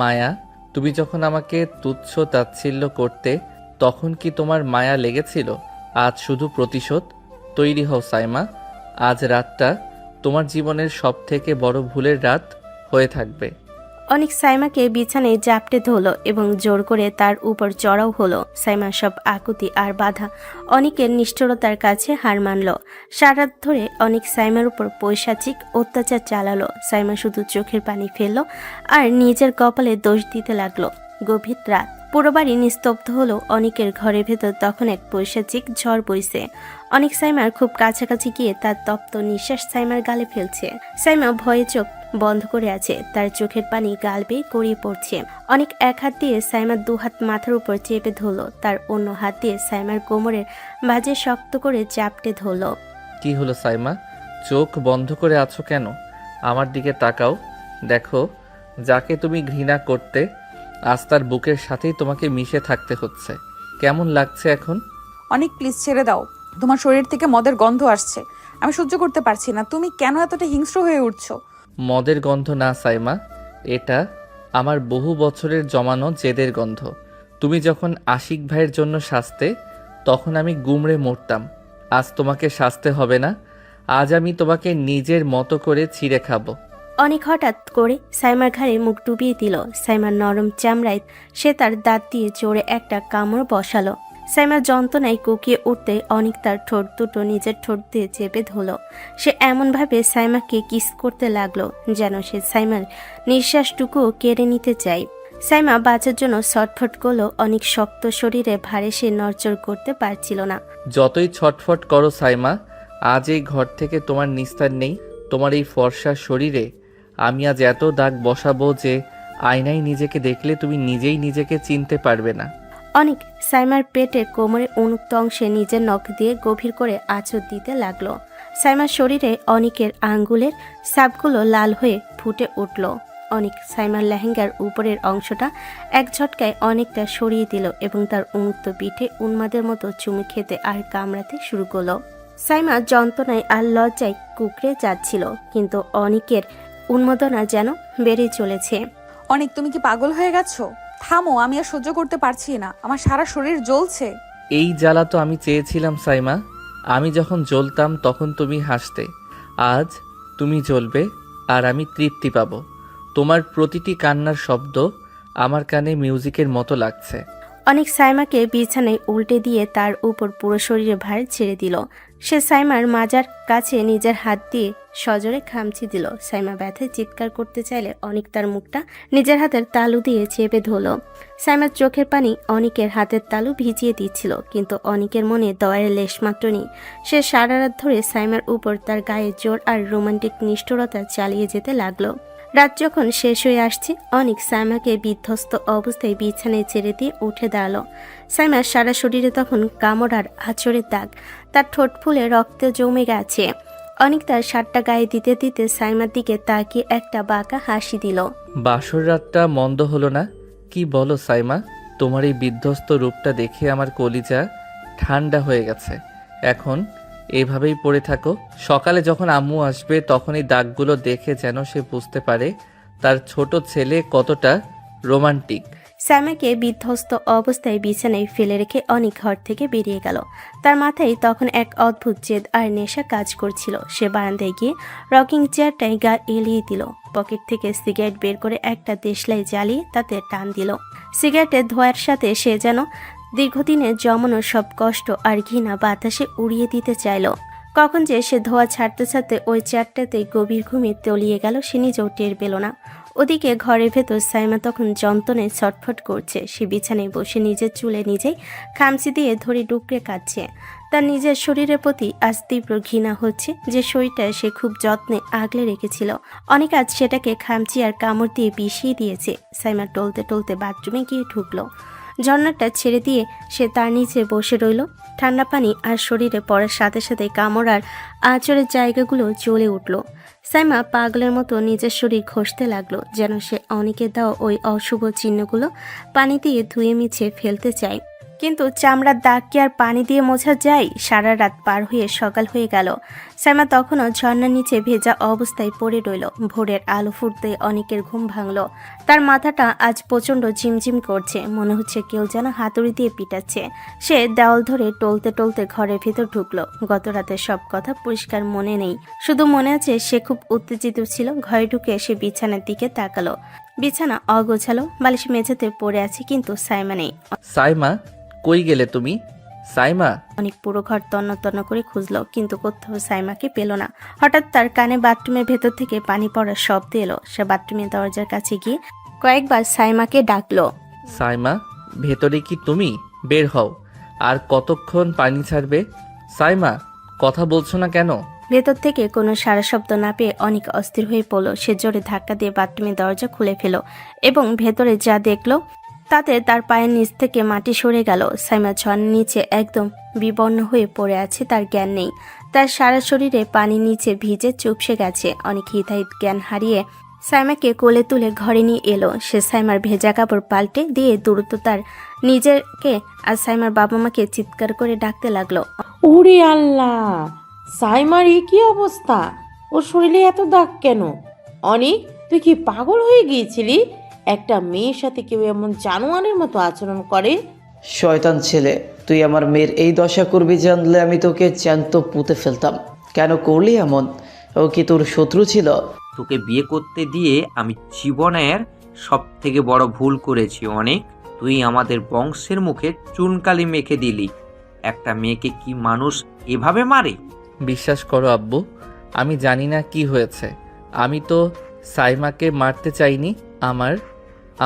মায়া? তুমি যখন আমাকে তুচ্ছ তাচ্ছিল্য করতে তখন কি তোমার মায়া লেগেছিল? আজ শুধু প্রতিশোধ। তৈরি হও সাইমা, আজ রাতটা তোমার জীবনের সবথেকে বড় ভুলের রাত হয়ে থাকবে। অনেক সাইমাকে বিছানায় জাপটে ধরলো এবং জোর করে তার উপর চড়াও হলো। সাইমা সব আকুতি আর বাধা অনেকের নিষ্ঠুরতার কাছে হার মানল। সারাত ধরে অনেক সাইমার উপর পৈশাচিক অত্যাচার চালালো। সাইমা শুধু চোখের পানি ফেললো আর নিজের কপালে দোষ দিতে লাগলো। গভীর রাত, পুরো বাড়ি নিস্তব্ধ হলো। অনেকের ঘরের ভেতর তখন এক পৈশাচিক ঝড় বইছে। অনেক সাইমার খুব কাছাকাছি গিয়ে তার তপ্ত নিঃশ্বাস সাইমার গালে ফেলছে। সাইমা ভয়ে চোখ বন্ধ করে আছে, তার চোখের পানি গাল বেয়ে গড়িয়ে পড়ছে। অনেক এক হাত দিয়ে সাইমার দু হাত মাথার উপর চেপে ধরলো, তার অন্য হাত দিয়ে সাইমার কোমরের ভাঁজে শক্ত করে চাপটে ধরলো। কি হলো সাইমা, চোখ বন্ধ করে আছো কেন? আমার দিকে তাকাও, দেখো যাকে তুমি ঘৃণা করতে আজ তার বুকের সাথেই তোমাকে মিশে থাকতে হচ্ছে। কেমন লাগছে এখন? অনেক, প্লিজ ছেড়ে দাও। তোমার শরীর থেকে মদের গন্ধ আসছে, আমি সহ্য করতে পারছি না। তুমি কেন এতটা হিংস্র হয়ে উঠছো? মদের গন্ধ না সাইমা, এটা আমার বহু বছরের জমানো জেদের গন্ধ। তুমি যখন আশিক ভাইয়ের জন্য সাজতে তখন আমি গুমড়ে মরতাম। আজ তোমাকে সাজতে হবে না, আজ আমি তোমাকে নিজের মতো করে ছিঁড়ে খাবো। অনেক হঠাৎ করে সাইমার ঘাড়ে মুখ ডুবিয়ে দিল। সাইমার নরম চামড়ায় সে তার দাঁত দিয়ে জোরে একটা কামড় বসালো। সাইমার যন্ত্রণায় কুকিয়ে উঠতে অনেক তার ঠোঁট দুটো নিজের ঠোঁট দিয়ে চেপে ধরল। সে এমনভাবে সাইমাকে কিস করতে লাগলো যেন সে সাইমার নিঃশ্বাসটুকুও কেড়ে নিতে চায়। সাইমা বাঁচার জন্য ছটফট করলো। অনেক শক্ত শরীরে ভারে সে নড়চড় করতে পারছিল না। যতই ছটফট করো সাইমা, আজ এই ঘর থেকে তোমার নিস্তার নেই। তোমার এই ফর্সা শরীরে আমি আজ এত দাগ বসাবো যে আয়নায় নিজেকে দেখলে তুমি নিজেই নিজেকে চিনতে পারবে না। অনেক সাইমার পেটে কোমরের উন্মুক্ত অংশে নিজের নখ দিয়ে গভীর করে আঁচড় দিতে লাগলো। সাইমার শরীরে অনেকের আঙ্গুলের সাপগুলো লাল হয়ে ফুটে উঠল। অনেক সাইমার লেহেঙ্গার উপরের অংশটা এক ঝটকায় অনেকটা সরিয়ে দিল এবং তার উন্মুক্ত পিঠে উন্মাদের মতো চুমু খেতে আর কামড়াতে শুরু করলো। সাইমা যন্ত্রণায় আর লজ্জায় কুকড়ে যাচ্ছিল, কিন্তু অনেকের উন্মাদনা যেন বেড়ে চলেছে। অনেক, তুমি কি পাগল হয়ে গেছো? থামো, আমি আর সহ্য করতে পারছি না, আমার সারা শরীর জ্বলছে। এই জ্বালা তো আমি চেয়েছিলাম সাইমা। আমি যখন জ্বলতাম তখন তুমি হাসতে, আজ তুমি জ্বলবে আর আমি তৃপ্তি পাবো। তোমার প্রতিটি কান্নার শব্দ আমার কানে মিউজিকের মতো লাগছে। অনেক সাইমাকে বিছানায় উল্টে দিয়ে তার উপর পুরো শরীরে ভার ছেড়ে দিল। সে সাইমার মাজার কাছে নিজের হাত দিয়ে সজোরে খামচি দিল। সাইমা ব্যথায় চিৎকার করতে চাইলে অনিক তার মুখটা নিজের হাতের তালু দিয়ে চেপে ধরল। সাইমার চোখের পানি অনিকের হাতের তালু ভিজিয়ে দিচ্ছিল, কিন্তু অনিকের মনে দয়ার লেশমাত্র নেই। সে সারা রাত ধরে সাইমার উপর তার গায়ে জোর আর রোমান্টিক নিষ্ঠুরতা চালিয়ে যেতে লাগলো। রাত যখন শেষ হয়ে আসছে, অনিক সাইমাকে বিধ্বস্ত অবস্থায় বিছানায় ছেড়ে দিয়ে উঠে দাঁড়ালো। সাইমার সারা শরীরে তখন কামড় আর আঁচড়ের দাগ, তার ঠোঁট ফুলে রক্তে জমে গেছে। অনিক তার শার্টটা গায়ে দিতে দিতে সাইমার দিকে তাকিয়ে একটা বাঁকা হাসি দিল। বাসর রাতটা মন্দ হলো না? কি বলো সাইমা? তোমার এই বিধ্বস্ত রূপটা দেখে আমার কলিজা ঠান্ডা হয়ে গেছে। এখন এভাবেই পড়ে থাকো। সকালে যখন আম্মু আসবে তখন এই দাগগুলো দেখে যেন সে বুঝতে পারে তার ছোট ছেলে কতটা রোমান্টিক। সাইমাকে বিধ্বস্ত অবস্থায় বিছানায় ফেলে রেখে অনেক ঘর থেকে বেরিয়ে গেল। তার মাথায় তখন এক অদ্ভুত জেদ আর নেশা কাজ করছিল। সে বারান্দায় গিয়ে রকিং চেয়ারটায় গা এলিয়ে দিল। পকেট থেকে সিগারেট বের করে একটা দেশলাই জ্বালিয়ে তাতে টান দিল। সিগারেটের ধোঁয়ার সাথে সে যেন দীর্ঘদিনের জমানো সব কষ্ট আর ঘৃণা বাতাসে উড়িয়ে দিতে চাইল। কখন যে সে ধোঁয়া ছাড়তে ছাড়তে ওই চেয়ারটাতে গভীর ঘুমে তলিয়ে গেল সে নিজেও টের পেল না। ওদিকে ঘরের ভেতর সাইমা তখন যন্ত্রণায় ছটফট করছে। সে বিছানায় বসে নিজের চুলে নিজেই খামচি দিয়ে ধরে ডুকরে কাটছে। তার নিজের শরীরের প্রতি আজ তীব্র ঘৃণা হচ্ছে, যে শরীরটা সে খুব যত্নে আগলে রেখেছিল। অনেক আজ সেটাকে খামচি আর কামড় দিয়ে বিষিয়ে দিয়েছে। সাইমা টলতে টলতে বাথরুমে গিয়ে ঢুকলো। ঝর্ণাটা ছেড়ে দিয়ে সে তার নিচে বসে রইল। ঠান্ডা পানি আর শরীরে পড়ার সাথে সাথে কামড় আর আঁচড়ের জায়গাগুলো জ্বলে উঠল। সাইমা পাগলের মতো নিজের শরীর ঘষতে লাগলো, যেন সে অনেকে দেওয়া ওই অশুভ চিহ্নগুলো পানি দিয়ে ধুয়ে মিছে ফেলতে চায়। কিন্তু চামড়ার দাগ কি আর পানি দিয়ে মোছা যায়? সারা রাত পার হয়ে সকাল হয়ে গেল। সাইমা তখনও ঝর্ণার নিচে ভেজা অবস্থায় পড়ে রইল। ভোরের আলো ফুটতে অনেকের ঘুম ভাঙল। তার মাথাটা আজ প্রচণ্ড ঝিমঝিম করছে, মনে হচ্ছে কেউ যেন হাতুড়ি দিয়ে পিটাচ্ছে। সে দেওয়াল ধরে টলতে টলতে ঘরের ভেতর ঢুকলো। গত রাতের সব কথা পরিষ্কার মনে নেই, শুধু মনে আছে সে খুব উত্তেজিত ছিল। ঘরে ঢুকে সে বিছানার দিকে তাকালো। বিছানা অগোছালো, বালিশ মেঝেতে পড়ে আছে, কিন্তু সাইমা নেই। সাইমা, কই গেলে তুমি? সাইমা! অনেক পুরো ঘর তন্ন তন্ন করে খুঁজলো, কিন্তু কোথাও সাইমাকে পেল না। হঠাৎ তার কানে বাথরুমের ভেতর থেকে পানি পড়ার শব্দ এলো। সে বাথরুমের দরজার কাছে গিয়ে কয়েকবার সাইমাকে ডাকলো। সাইমা, ভেতরে কি তুমি? বের হও। আর কতক্ষণ পানি ছাড়বে? সাইমা, কথা বলছো না কেন? ভেতর থেকে কোনো সারা শব্দ না পেয়ে অনেক অস্থির হয়ে পড়ল। সে জোরে ধাক্কা দিয়ে বাথরুমের দরজা খুলে ফেল এবং ভেতরে যা দেখলো তাতে তার পায়ের নিচ থেকে মাটি সরে গেল। সাইমা ঝর্ণার নিচে একদম বিবর্ণ হয়ে পড়ে আছে, তার জ্ঞান নেই। তার সারা শরীরে পানির নিচে ভিজে চুপসে গেছে। অনেক হিতাহিত জ্ঞান হারিয়ে সাইমাকে কোলে তুলে ঘরে নিয়ে এলো। সে সাইমার ভেজা কাপড় পাল্টে দিয়ে দ্রুত তার নিজেকে আর সাইমার বাবা মাকে চিৎকার করে ডাকতে লাগলো। ওরে আল্লাহ, সাইমার এ কি অবস্থা? ওর শরীরে এত দাগ কেন? অনিক, তুই কি পাগল হয়ে গিয়েছিলি? একটা মেয়ের সাথে কেউ এমন জানোয়ারের মতো আচরণ করে? শয়তান ছেলে, তুই আমার মেয়ের এই দশা করবি জানলে আমি তোকে জ্যান্ত পুঁতে ফেলতাম। কেন করলি এমন? ও কি তোর শত্রু ছিল? তোকে বিয়ে করতে দিয়ে আমি জীবনের সব থেকে বড় ভুল করেছি অনেক। তুই আমাদের বংশের মুখে চুনকালি মেখে দিলি। একটা মেয়েকে কি মানুষ এভাবে মারে? বিশ্বাস করো আব্বু, আমি জানি না কি হয়েছে। আমি তো সাইমাকে মারতে চাইনি।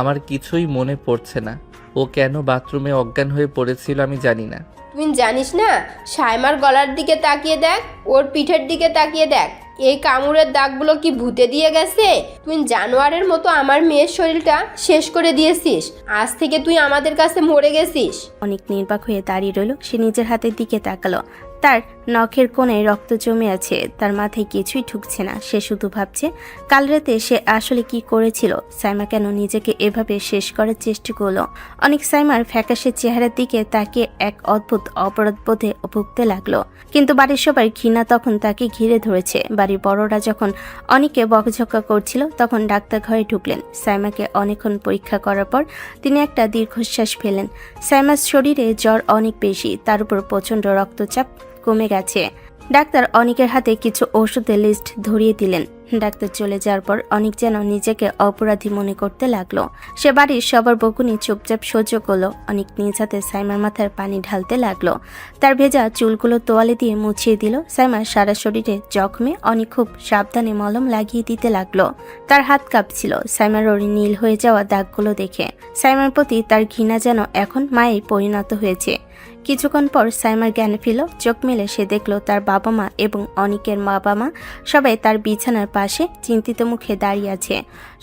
আমার কিছুই মনে পড়ছে না। ও কেন বাথরুমে অজ্ঞান হয়ে পড়েছিল আমি জানি না। তুই জানিস না? সাইমার গলার দিকে তাকিয়ে দেখ, ওর পিঠের দিকে তাকিয়ে দেখ। এই কামড়ের দাগগুলো কি ভূতে দিয়ে গেছে? তুই জানোয়ারের মতো আমার মেয়ের শরীরটা শেষ করে দিয়েছিস। আজ থেকে তুই আমাদের কাছে মরে গেছিস। অনেক নির্বাক হয়ে দাঁড়িয়ে রইল। সে নিজের হাতের দিকে তাকালো। তার নখের কোণে রক্ত জমে আছে। তার মাথায় কিছুই ঢুকছে না। সে শুধু ভাবছে কাল রাতে সে আসলে কি করেছিল। সাইমা কেন নিজেকে এভাবে শেষ করার চেষ্টা করলো। অনেক সাইমার ফ্যাকাশে চেহারার দিকে তাকিয়ে এক অদ্ভুত অপরাধ বোধে ভুগতে লাগলো। কিন্তু বাড়ির সবাই ঘৃণা তখন তাকে ঘিরে ধরেছে। বাড়ির বড়রা যখন অনেকে বকঝকা করছিল তখন ডাক্তার ঘরে ঢুকলেন। সাইমাকে অনেকক্ষণ পরীক্ষা করার পর তিনি একটা দীর্ঘশ্বাস ফেলেন। সাইমার শরীরে জ্বর অনেক বেশি, তার উপর প্রচণ্ড রক্তচাপ কমে গেছে। ডাক্তার অনিকের হাতে কিছু ওষুধের লিস্ট ধরিয়ে দিলেন। ডাক্তার চলে যাওয়ার পর অনিক যেন নিজেকে অপরাধী মনে করতে লাগলো। সে বাড়ির সবার বকুনি চুপচাপ সহ্য করলো। অনিক নিজ হাতে সাইমার মাথার পানি ঢালতে লাগলো। তার ভেজা চুলগুলো তোয়ালে দিয়ে মুছিয়ে দিল। সাইমার সারা শরীরে জখমে অনিক খুব সাবধানে মলম লাগিয়ে দিতে লাগলো। তার হাত কাঁপছিল সাইমার ওর নীল হয়ে যাওয়া দাগগুলো দেখে। সাইমার প্রতি তার ঘৃণা যেন এখন মায়ে পরিণত হয়েছে। কিছুক্ষণ পর সাইমার জ্ঞান ফিরল। চোখ মেলে সে দেখলো তার বাবা মা এবং অনিকের বাবা মা সবাই তার বিছানার পাশে চিন্তিত মুখে দাঁড়িয়ে আছে।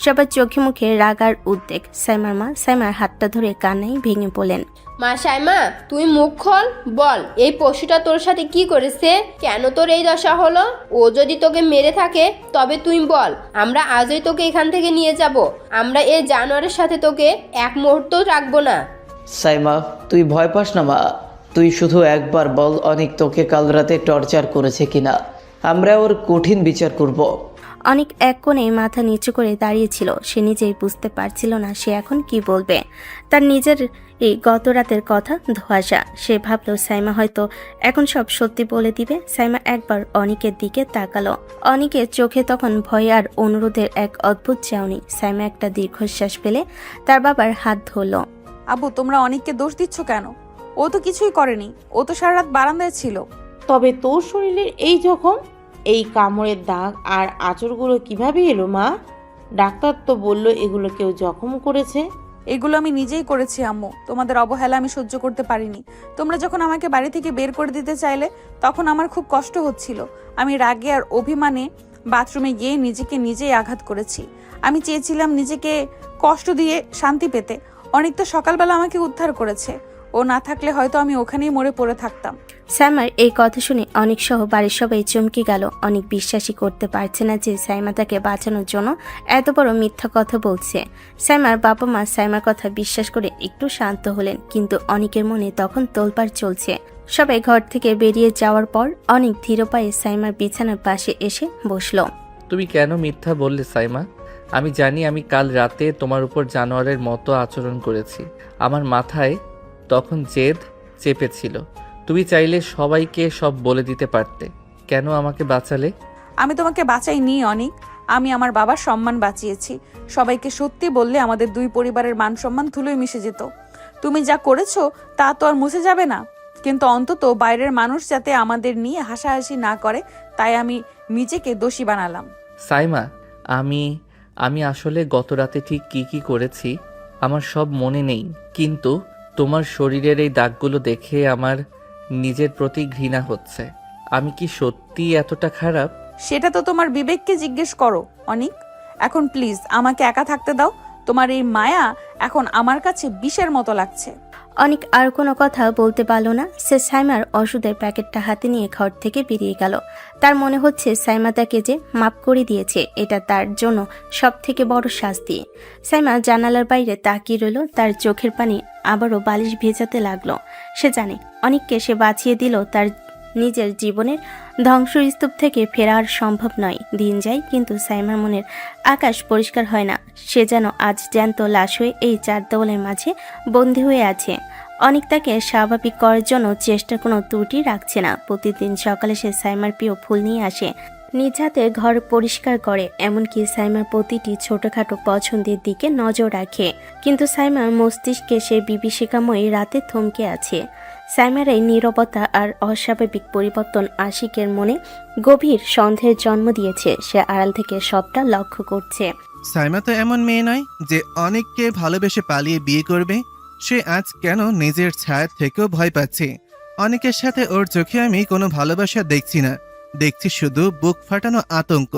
সবার চোখে মুখে রাগ আর উদ্বেগ। সাইমার মা সাইমার হাতটা ধরে কান্নায় ভেঙে পড়লেন। মা সাইমা, তুই মুখ খোল, বল এই পশুটা তোর সাথে কি করেছে, কেন তোর এই দশা হলো? ও যদি তোকে মেরে থাকে তবে তুই বল, আমরা আজই তোকে এখান থেকে নিয়ে যাব। আমরা এই জানোয়ারের সাথে তোকে এক মুহূর্ত রাখবো না। সাইমা, তুই ভয় পাস না মা। তুই শুধু একবার বল অনেক তোকে কাল রাতে টর্চার করেছে কিনা, আমরা ওর কঠিন বিচার করব। অনেক এক কোণে মাথা নিচু করে দাঁড়িয়েছিল। সে নিজেই বুঝতে পারছিল না সে এখন কি বলবে। তার নিজের এই গত রাতের কথা ধোঁয়াশা। সে ভাবল সাইমা হয়তো এখন সব সত্যি বলে দিবে। সাইমা একবার অনিকের দিকে তাকালো। অনিকের চোখে তখন ভয় আর অনুরোধের এক অদ্ভুত চাউনি। সাইমা একটা দীর্ঘশ্বাস ফেলে তার বাবার হাত ধরল। আব্বু, তোমরা অনিককে দোষ দিচ্ছ কেন? ও তো কিছুই করেনি, ও তো সারা রাত বারান্দায় ছিল। তবে তোর শরীরের এই জখম, এই কামড়ের দাগ আর আঁচড়গুলো কিভাবে এলো মা? ডাক্তার তো বলল এগুলো কেউ জখম করেছে। এগুলো আমি নিজেই করেছি আম্মু। তোমাদের অবহেলা আমি সহ্য করতে পারিনি। তোমরা যখন আমাকে বাড়ি থেকে বের করে দিতে চাইলে তখন আমার খুব কষ্ট হচ্ছিল। আমি রাগে আর অভিমানে বাথরুমে গিয়ে নিজেকে নিজেই আঘাত করেছি। আমি চেয়েছিলাম নিজেকে কষ্ট দিয়ে শান্তি পেতে। অনেক তো সকালবেলা আমাকে উদ্ধার করেছে। ও না থাকলে হয়তো আমি ওখানেই মরে পড়ে থাকতাম। সাইমার এই কথা শুনে অনেক সহ বাড়ির সবাই চমকে গেল। অনেক বিশ্বাসই করতে পারছে না যে সাইমা তাকে বাঁচানোর জন্য এত বড় মিথ্যা কথা বলছে। সাইমার বাবা মা সাইমার কথা বিশ্বাস করে একটু শান্ত হলেন, কিন্তু অনেকের মনে তখন তোলপাড় চলছে। সবাই ঘর থেকে বেরিয়ে যাওয়ার পর অনেক ধীর পায়ে সাইমার বিছানার পাশে এসে বসলো। তুমি কেন মিথ্যা বললে সাইমা? আমি জানি আমি কাল রাতে তোমার উপর জানোয়ারের মতো আচরণ করেছি। আমার মাথায় তখন জেদ চেপেছিল। তুমি চাইলে সবাইকে সব বলে দিতে পারতে। কেন আমাকে বাঁচালে? আমি তোমাকে বাঁচাইনি অনিক, আমি আমার বাবার সম্মান বাঁচিয়েছি। সবাইকে সত্যি বললে আমাদের দুই পরিবারের মান সম্মান ধুলোয় মিশে যেত। তুমি যা করেছো তা তো আর মুছে যাবে না, কিন্তু অন্তত বাইরের মানুষ যাতে আমাদের নিয়ে হাসাহাসি না করে তাই আমি নিজেকে দোষী বানালাম। সাইমা, আমি আসলে গত রাতে ঠিক কি করেছি আমার সব মনে নেই, কিন্তু তোমার শরীরের এই দাগগুলো দেখে আমার নিজের প্রতি ঘৃণা হচ্ছে। আমি কি সত্যি এতটা খারাপ? সেটা তো তোমার বিবেককে জিজ্ঞেস করো অনিক। এখন প্লিজ আমাকে একা থাকতে দাও। তোমার এই মায়া এখন আমার কাছে বিষের মতো লাগছে। অনেক আর কোনো কথা বলতে পারল না। সে সাইমার ওষুধের প্যাকেটটা হাতে নিয়ে ঘর থেকে বেরিয়ে গেল। তার মনে হচ্ছে সাইমা তাকে যে মাপ করে দিয়েছে, এটা তার জন্য সব থেকে বড় শাস্তি। সাইমা জানালার বাইরে তাকিয়ে রইল। তার চোখের পানি আবারও বালিশ ভেজাতে লাগলো। সে জানে অনেককে সে বাঁচিয়ে দিল, তার নিজের জীবনের ধ্বংসস্তূপ থেকে ফেরা আর সম্ভব নয়। দিন যায় কিন্তু সাইমার মনের আকাশ পরিষ্কার হয় না। সে যেন আজ জ্যান্ত লাশ হয়ে এই চার দেওয়ালের মাঝে বন্দী হয়ে আছে। অনেক তাকে স্বাভাবিক করার জন্য চেষ্টার কোনো ত্রুটি রাখছে না। প্রতিদিন সকালে সে সাইমার প্রিয় ফুল নিয়ে আসে, নিজ হাতে ঘর পরিষ্কার করে, এমনকি সাইমার প্রতিটি ছোটখাটো পছন্দের দিকে নজর রাখে। কিন্তু সাইমার মস্তিষ্কে সে বিভীষিকাময়ী রাতে থমকে আছে। সাইমার এই নীরবতা আর অস্বাভাবিক পরিবর্তন আশিকের মনে গভীর সন্দেহের জন্ম দিয়েছে। সে আড়াল থেকে সবটা লক্ষ্য করছে। সাইমা তো এমন মেয়ে নয় যে অনেককে ভালোবেসে পালিয়ে বিয়ে করবে। সে আজ কেন নিজের ছায়া থেকেও ভয় পাচ্ছে। অনেকের সাথে ওর চোখে আমি কোনো ভালোবাসা দেখছি না, দেখছি শুধু বুক ফাটানো আতঙ্ক।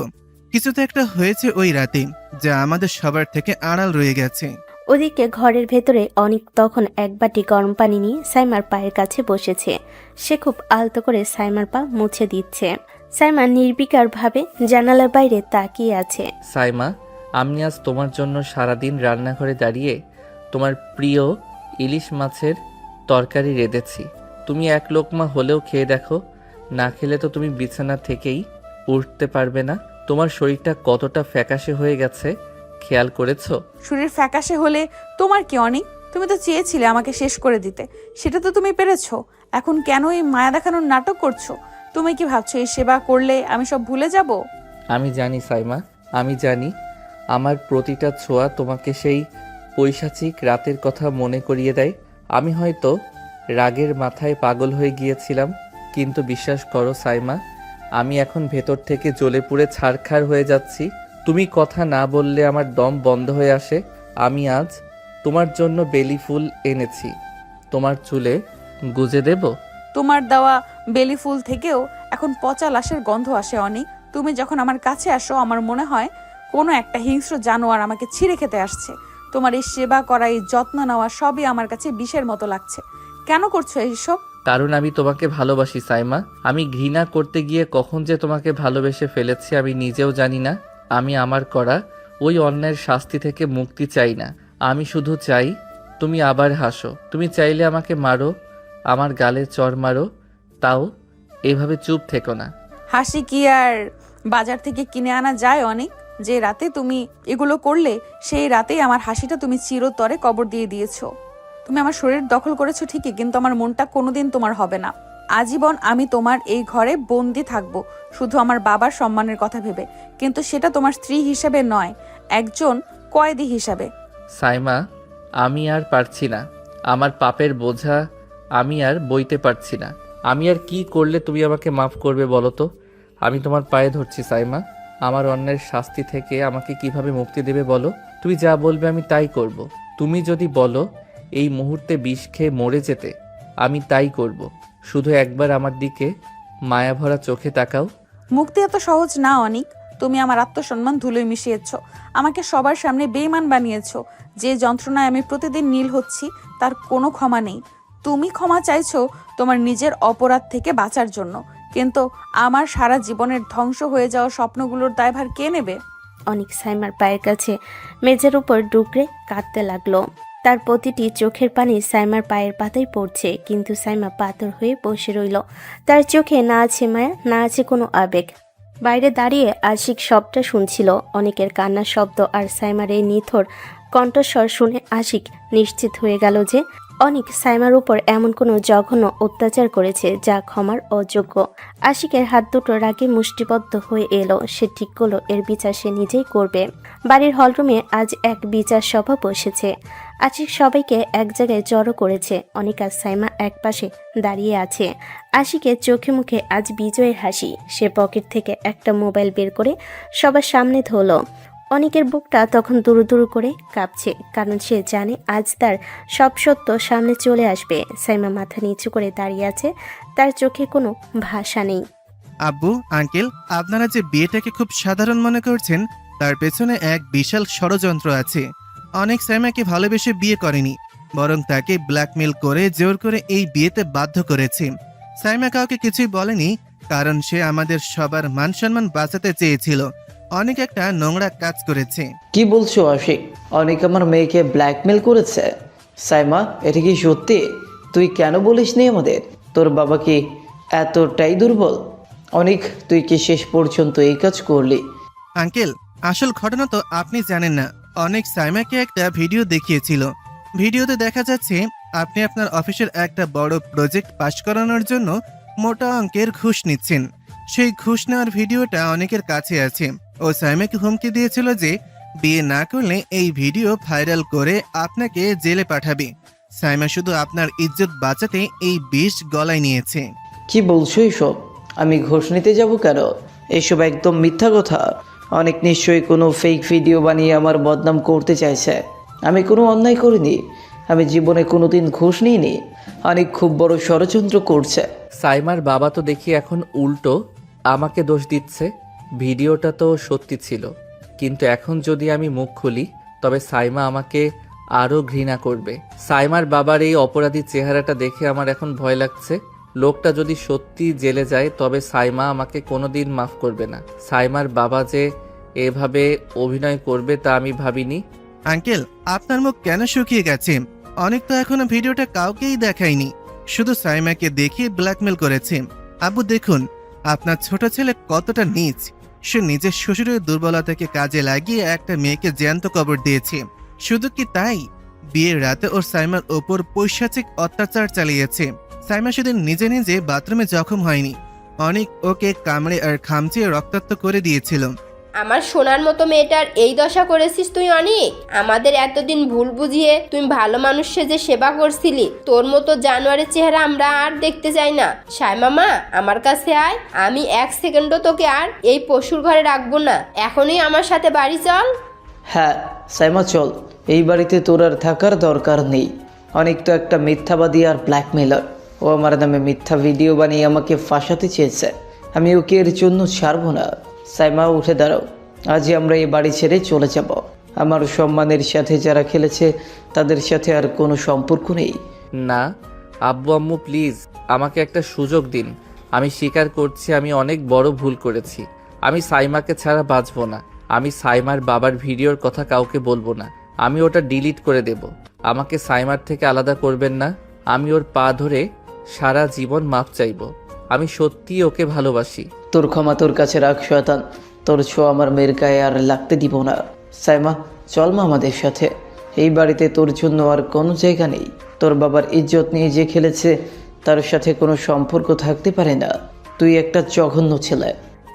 কিছু তো একটা হয়েছে ওই রাতে যা আমাদের সবার থেকে আড়াল রয়ে গেছে। ওদিকে ঘরের ভেতরে অনেক তখন এক বাটি গরম পানি নিয়ে সাইমার পায়ের কাছে বসেছে। সে খুব আলতো করে সাইমার পা মুছে দিচ্ছে। সাইমা নির্বিকারভাবে জানালার বাইরে তাকিয়ে আছে। সাইমা, আমি আজ তোমার জন্য সারাদিন রান্নাঘরে দাঁড়িয়ে তোমার প্রিয় ইলিশ মাছের তরকারি রেঁধেছি। তুমি এক লোকমা হলেও খেয়ে দেখো। না খেলে তো তুমি বিছানা থেকেই উঠতে পারবে না। তোমার শরীরটা কতটা ফ্যাকাশে হয়ে গেছে খেয়াল করেছো? শরীর ফ্যাকাশে হলে তোমার কি অনিক? তুমি তো চেয়েছিলে আমাকে শেষ করে দিতে, সেটা তো তুমি পেরেছো। এখন কেন এই মায়া দেখানোর নাটক করছো? তুমি কি ভাবছো এই সেবা করলে আমি সব ভুলে যাব? আমি জানি সাইমা, আমি জানি আমার প্রতিটা ছোঁয়া তোমাকে সেই পৈশাচিক রাতের কথা মনে করিয়ে দেয়। আমি হয়তো রাগের মাথায় পাগল হয়ে গিয়েছিলাম, কিন্তু বিশ্বাস করো সাইমা, আমি এখন ভেতর থেকে জ্বলে পুড়ে ছারখার হয়ে যাচ্ছি। তুমি কথা না বললে আমার দম বন্ধ হয়ে আসে। আমি আজ তোমার জন্য বেলি ফুল এনেছি, তোমার চুলে গুজে দেব। তোমার দেওয়া বেলি ফুল থেকেও এখন পচা লাশের গন্ধ আসে অনেক। তুমি যখন আমার কাছে আসো আমার মনে হয় কোনো একটা হিংস্র জানোয়ার আমাকে ছিঁড়ে খেতে আসছে। তোমার এই সেবা করা, এই যত্ন নেওয়া সবই আমার কাছে বিষের মতো লাগছে। কেন করছো এইসব? কারণ আমি তোমাকে ভালোবাসি সাইমা। আমি ঘৃণা করতে গিয়ে কখন যে তোমাকে ভালোবেসে ফেলেছি আমি নিজেও জানি না। আমি আমার করা ওই অন্যায়ের শাস্তি থেকে মুক্তি চাই না। আমি শুধু চাই তুমি আবার হাসো। তুমি চাইলে আমাকে মারো, আমার গালে চড় মারো, তাও এভাবে চুপ থেকো না। হাসি কি আর বাজার থেকে কিনে আনা যায় অনেক? যে রাতে তুমি এগুলো করলে সেই রাতেই আমার হাসিটা তুমি চিরতরে কবর দিয়ে দিয়েছো। তুমি আমার শরীর দখল করেছো ঠিকই, কিন্তু আমার মনটা কোনোদিন তোমার হবে না। আজীবন আমি তোমার এই ঘরে বন্দি থাকবো, শুধু আমার বাবার সম্মানের কথা ভেবে, কিন্তু সেটা তোমার স্ত্রী হিসেবে নয়, একজন কয়েদি হিসাবে। সাইমা, আমি আর পারছি না। আমার পাপের বোঝা আমি আর বইতে পারছি না। আমি আর কি করলে তুমি আমাকে মাফ করবে বলো তো? আমি তোমার পায়ে ধরছি সাইমা। আমার অন্যের শাস্তি থেকে আমাকে কিভাবে মুক্তি দেবে বলো? তুমি যা বলবে আমি তাই করব। তুমি যদি বলো এই মুহূর্তে বিষ খেয়ে মরে যেতে, আমি তাই করব। শুধু একবার আমার দিকে মায়াভরা চোখে তাকাও। মুক্তি এত সহজ না অনিক। তুমি আমার আত্মসম্মান ধুলোয় মিশিয়েছো, আমাকে সবার সামনে বেঈমান বানিয়েছো। যে যন্ত্রণায় আমি প্রতিদিন নীল হচ্ছি তার কোনো ক্ষমা নেই। তুমি ক্ষমা চাইছো তোমার নিজের অপরাধ থেকে বাঁচার জন্য, কিন্তু আমার সারা জীবনের ধ্বংস হয়ে যাওয়া স্বপ্নগুলোর দায়ভার কে নেবে? অনেক সাইমার পায়ের কাছে মেঝের উপর ডুকরে কাঁদতে লাগলো। তার প্রতিটি চোখের পানি সাইমার পায়ের পাতায় পড়ছে, কিন্তু সাইমা পাথর হয়ে বসে রইল। তার চোখে না আছে মায়া, না আছে কোনো আবেগ। বাইরে দাঁড়িয়ে আশিক সবটা শুনছিল, অনেকের কান্নার শব্দ আর সাইমার এই নিথর কণ্ঠস্বর শুনে আশিক নিশ্চিত হয়ে গেল যে অনেক সাইমার উপর এমন কোনো জঘন্য অত্যাচার করেছে যা ক্ষমার অযোগ্য। আশিকের হাত দুটো রাগে মুষ্টিবদ্ধ হয়ে এলো। সে ঠিক করলো এর বিচার সে নিজেই করবে। বাড়ির হলরুমে আজ এক বিচার সভা বসেছে। আশিক সবাইকে এক জায়গায় জড়ো করেছে। অনেক আর সাইমা এক পাশে দাঁড়িয়ে আছে। আশিকের চোখে মুখে আজ বিজয়ের হাসি। সে পকেট থেকে একটা মোবাইল বের করে সবার সামনে ধরল। অনেকের বুকটা তখন দুরু দুরু করে কাঁপছে, কারণ সে জানে আজ তার সব সত্য সামনে চলে আসবে। সাইমা মাথা নিচু করে দাঁড়িয়ে আছে, তার চোখে কোনো ভাষা নেই। আব্বু, আঙ্কেল, আপনারা যে বিয়েটাকে খুব সাধারণ মনে করছেন তার পেছনে এক বিশাল ষড়যন্ত্র আছে। অনেক সাইমাকে ভালোবেসে বিয়ে করেনি, বরং তাকে ব্ল্যাকমেল করে জোর করে এই বিয়েতে বাধ্য করেছে। সাইমা কাউকে কিছুই বলেনি, কারণ সে আমাদের সবার মান সম্মান বাঁচাতে চেয়েছিল। অনেক একটা নোংরা কাজ করেছে। কি বলছো আশিক? অনেক আমার মেয়েকে ব্ল্যাকমেল করেছে? সাইমা, এটা কি সত্যি? তুই কেন বলিসনি আমাদের? তোর বাবা কি এতটাই দুর্বল? অনেক, তুই কি শেষ পর্যন্ত এই কাজ করলি? আঙ্কেল, আসল ঘটনা তো আপনি জানেন না। অনেক সাইমাকে একটা ভিডিও দেখিয়েছিল। ভিডিওতে দেখা যাচ্ছে আপনি আপনার অফিসের একটা বড় প্রজেক্ট পাশ করানোর জন্য মোটা অঙ্কের ঘুষ নিচ্ছেন। সেই ঘুষ নেওয়ার ভিডিওটা অনেকের কাছে আছে। ও সাইমাকে হুমকি দিয়েছিল যে বিয়ে না করলে এই ভিডিও ভাইরাল করে আপনাকে জেলে পাঠাবে। সাইমা শুধু আপনার ইজ্জত বাঁচাতে এই বিষ গলায় নিয়েছে। কি বলছো এসব? আমি ঘুষ নিতে যাব কেন? এসব একদম মিথ্যা কথা। অনেক নিশ্চয়ই কোনো ফেক ভিডিও বানিয়ে আমার বদনাম করতে চাইছে। আমি কোনো অন্যায় করিনি, আমি জীবনে কোনোদিন ঘুষ নিইনি। অনেক খুব বড় ষড়যন্ত্র করছে। সাইমার বাবা তো দেখি এখন উল্টো আমাকে দোষ দিচ্ছে। ভিডিওটা তো সত্যি ছিল, কিন্তু এখন যদি আমি মুখ খুলি তবে সাইমা আমাকে আরও ঘৃণা করবে। সাইমার বাবার এই অপরাধী চেহারাটা দেখে আমার এখন ভয় লাগছে। লোকটা যদি সত্যি জেলে যায় তবে সাইমা আমাকে কোনোদিন মাফ করবে না। সাইমার বাবা যে এভাবে অভিনয় করবে তা আমি ভাবিনি। আঙ্কেল, আপনার মুখ কেন শুকিয়ে গেছে? অনেক তো এখনো ভিডিওটা কাউকেই দেখায়নি, শুধু সাইমাকে দেখিয়ে ব্ল্যাকমেল করেছে। আব্বু দেখুন, আপনার ছোট ছেলে কতটা নীচ। সে নিজের শ্বশুরের দুর্বলতাকে কাজে লাগিয়ে একটা মেয়েকে জ্যান্ত কবর দিয়েছে। শুধু কি তাই, বিয়ের রাতে ওর সাইমার ওপর পৈশাচিক অত্যাচার চালিয়েছে। সাইমা সেদিন নিজে নিজে বাথরুমে জখম হয়নি, অনেক ওকে কামড়ে আর খামচিয়ে রক্তাক্ত করে দিয়েছিল। আমার সোনার মতো মেয়েটার এই দশা করেছিস তুই অনেক। আমাদের এতদিন ভুল বুঝিয়ে তুই ভালো মানুষ সেজে সেবা করছিলি। তোর মতো জানোয়ারের চেহারা আমরা আর দেখতে চাই না। সাইমা মা, আমার কাছে আয়। আমি 1 সেকেন্ডও তোকে আর এই পশুর ঘরে রাখবো না। এখনই আমার সাথে বাড়ি চল। হ্যাঁ সাইমা চল, এই বাড়িতে তোর আর থাকার দরকার নেই। অনেক তো একটা মিথ্যাবাদী আর ব্ল্যাকমেলার। ও আমার নামে মিথ্যা ভিডিও বানিয়ে আমাকে ফাঁসাতে চেয়েছে। আমি ওকে এর জন্য ছাড়বো না। সাইমা উঠে দাঁড়াও, আজই আমরা এই বাড়ি ছেড়ে চলে যাব। আমার সম্মানের সাথে যারা খেলেছে তাদের সাথে আর কোনো সম্পর্ক নেই। না আব্বু আম্মু প্লিজ আমাকে একটা সুযোগ দিন। আমি স্বীকার করছি আমি অনেক বড় ভুল করেছি। আমি সাইমাকে ছাড়া বাঁচবো না। আমি সাইমার বাবার ভিডিওর কথা কাউকে বলবো না। আমি ওটা ডিলিট করে দেব। আমাকে সাইমার থেকে আলাদা করবেন না। আমি ওর পা ধরে সারা জীবন মাপ চাইব। আমি সত্যিই ওকে ভালোবাসি। তোর ক্ষমা তোর কাছে রাখ শয়তান। তোর ছোঁয়া আমার মেয়ের গায়ে আর লাগতে দিব না। সাইমা চল মা আমাদের সাথে। এই বাড়িতে তোর জন্য আর কোনো জায়গা নেই। তোর বাবার ইজ্জত নিয়ে যে খেলেছে তার সাথে কোনো সম্পর্ক থাকতে পারে না। তুই একটা জঘন্য ছেলে।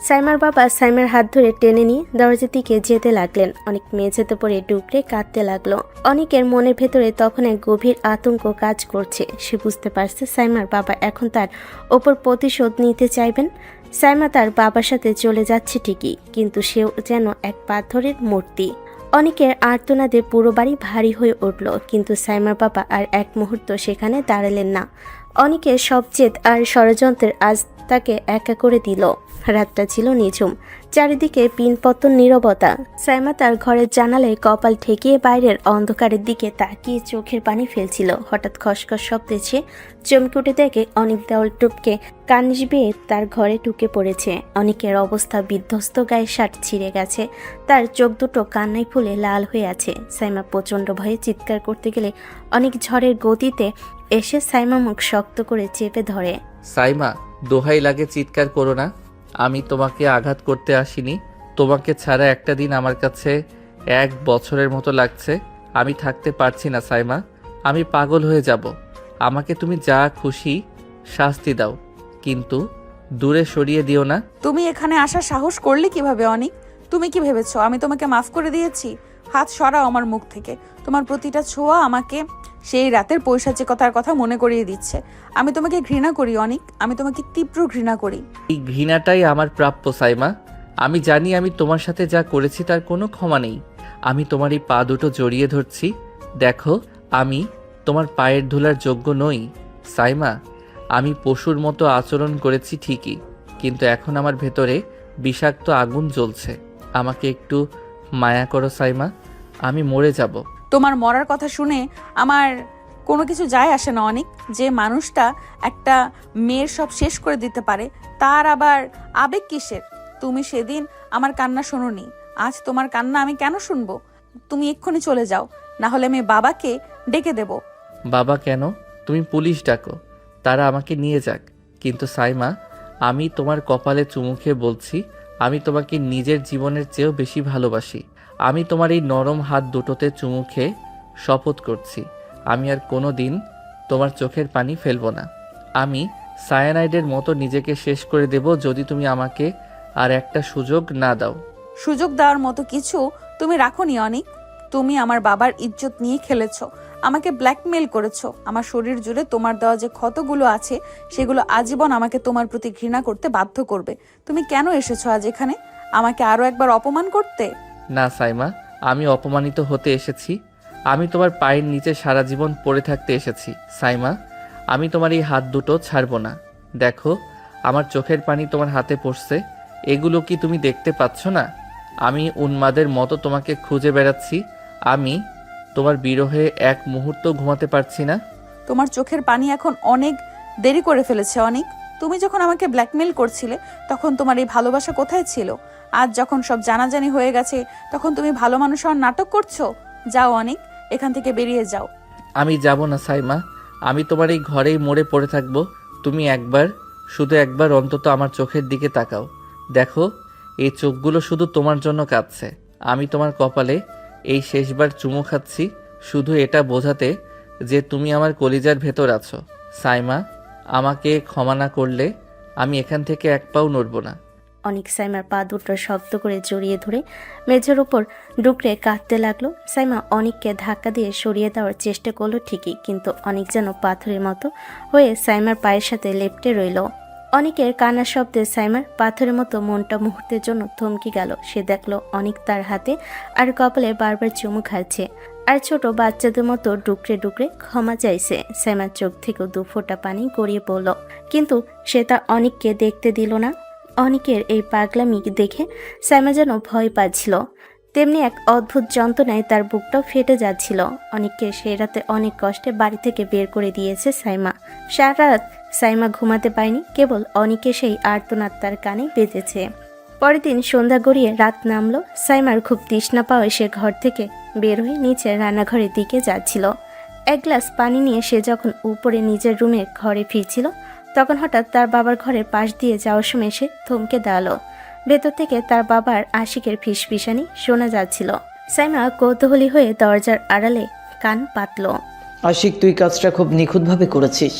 সাইমার বাবা সাইমার হাত ধরে টেনে নিয়ে দরজার দিকে যেতে লাগলেন। অনেক মেঝেতে পড়ে ডুকরে কাঁদতে লাগলো। অনেকের মনের ভেতরে তখন এক গভীর আতঙ্ক কাজ করছে। সে বুঝতে পারছে সাইমার বাবা এখন তার ওপর প্রতিশোধ নিতে চাইবেন। সাইমা তার বাবার সাথে চলে যাচ্ছে ঠিকই, কিন্তু সেও যেন এক পাথরের মূর্তি। অনেকের আর্তনাদে পুরো বাড়ি ভারী হয়ে উঠল, কিন্তু সাইমার বাবা আর এক মুহূর্ত সেখানে দাঁড়ালেন না। অনেকের সব জেদ আর ষড়যন্ত্রের আজ তাকে একা করে দিল। রাতটা ছিল নিঝুম, চারিদিকে পিনপতন নীরবতা। সাইমা তার ঘরের জানালায় কপাল ঠেকিয়ে বাইরের অন্ধকারের দিকে তাকিয়ে চোখের পানি ফেলছিল। হঠাৎ খসখস শব্দে সে চমকে উঠে দেখে অনেক দেওয়াল টুপকে কানিশ বেয়ে তার ঘরে ঢুকে পড়েছে। অনেকের অবস্থা বিধ্বস্ত, গায়ে শার্ট ছিঁড়ে গেছে, তার চোখ দুটো কান্নায় ফুলে লাল হয়ে আছে। সাইমা প্রচণ্ড ভয়ে চিৎকার করতে গেলে অনেক ঝড়ের গতিতে এসে সাইমা মুখ শক্ত করে চেপে ধরে। সাইমা দোহাই লাগে চিৎকার করো না। আমি তোমাকে আঘাত করতে আসিনি। তোমাকে ছাড়া একটা দিন আমার কাছে 1 বছরের মতো লাগছে। আমি থাকতে পারছি না সাইমা। আমি পাগল হয়ে যাব। আমাকে তুমি যা খুশি শাস্তি দাও, কিন্তু দূরে সরিয়ে দিও না। তুমি এখানে আসার সাহস করলে কিভাবে অনেক? তুমি কি ভেবেছো আমি তোমাকে মাফ করে দিয়েছি? হাত সরাও আমার মুখ থেকে। তোমার প্রতিটা ছোঁয়া আমাকে সেই রাতের পৈশাচিকতার কথা মনে করিয়ে দিচ্ছে। আমি তোমাকে ঘৃণা করি অনেক, আমি তোমাকে তীব্র ঘৃণা করি। এই ঘৃণাটাই আমার প্রাপ্য সাইমা। আমি জানি আমি তোমার সাথে যা করেছি তার কোনো ক্ষমা নেই। আমি তোমার এই পা দুটো জড়িয়ে ধরছি। দেখো আমি তোমার পায়ের ধুলার যোগ্য নই সাইমা। আমি পশুর মতো আচরণ করেছি ঠিকই, কিন্তু এখন আমার ভেতরে বিষাক্ত আগুন জ্বলছে। আমাকে একটু মায়া করো সাইমা, আমি মরে যাব। তোমার মরার কথা শুনে আমার কোনো কিছু যায় আসে না অনেক। যে মানুষটা একটা মেয়ের সব শেষ করে দিতে পারে, তার আবার আবেগ কিসের? তুমি সেদিন আমার কান্না শোনোনি, আজ তোমার কান্না আমি কেন শুনবো? তুমি এক্ষুনি চলে যাও, না হলে আমি বাবাকে ডেকে দেব। বাবা কেন? তুমি পুলিশ ডাকো, তারা আমাকে নিয়ে যাক। কিন্তু সাইমা আমি তোমার কপালে চুমু খেয়ে বলছি, আমি তোমাকে নিজের জীবনের চেয়েও বেশি ভালোবাসি। আমি তোমার এই নরম হাত দুটোতে চুমু খেয়ে শপথ করছি, আমি আর কোনো দিন তোমার চোখের পানি ফেলবো না। আমি সায়ানাইডের মতো নিজেকে শেষ করে দেব যদি তুমি আমাকে আর একটা সুযোগ না দাও। সুযোগ দেওয়ার মতো কিছু তুমি রাখোনি অনেক। তুমি আমার বাবার ইজ্জত নিয়ে খেলেছো, আমাকে ব্ল্যাকমেল করেছো। আমার শরীর জুড়ে তোমার দেওয়া যে ক্ষতগুলো আছে সেগুলো আজীবন আমাকে তোমার প্রতি ঘৃণা করতে বাধ্য করবে। তুমি কেন এসেছো আজ এখানে? আমাকে আরো একবার অপমান করতে? না সাইমা, আমি অপমানিত হতে এসেছি। আমি তোমার পায়ের নিচে সারা জীবন পড়ে থাকতে এসেছি সাইমা। আমি তোমার এই হাত দুটো ছাড়বো না। দেখো আমার চোখের পানি তোমার হাতে পড়ছে, এগুলো কি তুমি দেখতে পাচ্ছ না? আমি উন্মাদের মতো তোমাকে খুঁজে বেড়াচ্ছি। আমি তোমার বিরহে এক মুহূর্ত ঘুমাতে পারছি না। তোমার চোখের পানি এখন অনেক দেরি করে ফেলেছে অনেক। তুমি যখন আমাকে ব্ল্যাকমেল করছিলে তখন তোমার এই ভালোবাসা কোথায় ছিল? আজ যখন সব জানাজানি হয়ে গেছে তখন তুমি ভালো মানুষ হওয়ার নাটক করছো। যাও অনেক, এখান থেকে বেরিয়ে যাও। আমি যাব না সাইমা, আমি তোমার এই ঘরেই মরে পড়ে থাকবো। তুমি একবার, শুধু একবার অন্তত আমার চোখের দিকে তাকাও। দেখো এই চোখগুলো শুধু তোমার জন্য কাঁদছে। আমি তোমার কপালে এই শেষবার চুমু খাচ্ছি, শুধু এটা বোঝাতে যে তুমি আমার কলিজার ভেতর আছো। সাইমা আমাকে ক্ষমা না করলে আমি এখান থেকে এক পাও নড়ব না। অনেক সাইমার পা দুটো শব্দ করে জড়িয়ে ধরে মেঝের উপর ডুকরে কাঁদতে লাগলো। সাইমা অনেককে ধাক্কা দিয়ে সরিয়ে দেওয়ার চেষ্টা করলো ঠিকই, কিন্তু অনেক যেন পাথরের মতো হয়ে সাইমার পায়ের সাথে লেপ্টে রইল। অনেকের কান্নার শব্দে সাইমার পাথরের মতো মনটা মুহূর্তের জন্য থমকে গেল। সে দেখলো অনেক তার হাতে আর কপালে বারবার চুমু খাচ্ছে, আর ছোট বাচ্চাদের মতো ডুকরে ডুকরে ক্ষমা চাইছে। সাইমার চোখ থেকেও 2 ফোঁটা পানি গড়িয়ে পড়ল, কিন্তু সে তা অনেককে দেখতে দিল না। অনেকের এই পাগলামি দেখে সাইমা যেন ভয় পাচ্ছিল, তেমনি এক অদ্ভুত যন্ত্রণায় তার বুকটাও ফেটে যাচ্ছিল। অনেককে সেই রাতে অনেক কষ্টে বাড়ি থেকে বের করে দিয়েছে সাইমা। সারা রাত সাইমা ঘুমাতে পায়নি, কেবল অনেকে সেই আর্তনাদ তার কানে বেজেছে। পরের দিন সন্ধ্যা গড়িয়ে রাত নামলো। সাইমার খুব তৃষ্ণা পাওয়ায় সে ঘর থেকে বের হয়ে নিচে রান্নাঘরের দিকে যাচ্ছিল। এক গ্লাস পানি নিয়ে সে যখন উপরে নিজের রুমের ঘরে ফিরছিল, তখন হঠাৎ তার বাবার ঘরের পাশ দিয়ে যাওয়ার সময় সে থমকে দাঁড়ালো। ভেতর থেকে তার বাবার আশিকের ফিসফিসানি শোনা যাচ্ছিল। সাইমা কৌতূহলী হয়ে দরজার আড়ালে কান পাতল। আশিক, তুই কাজটা খুব নিখুঁতভাবে করেছিস।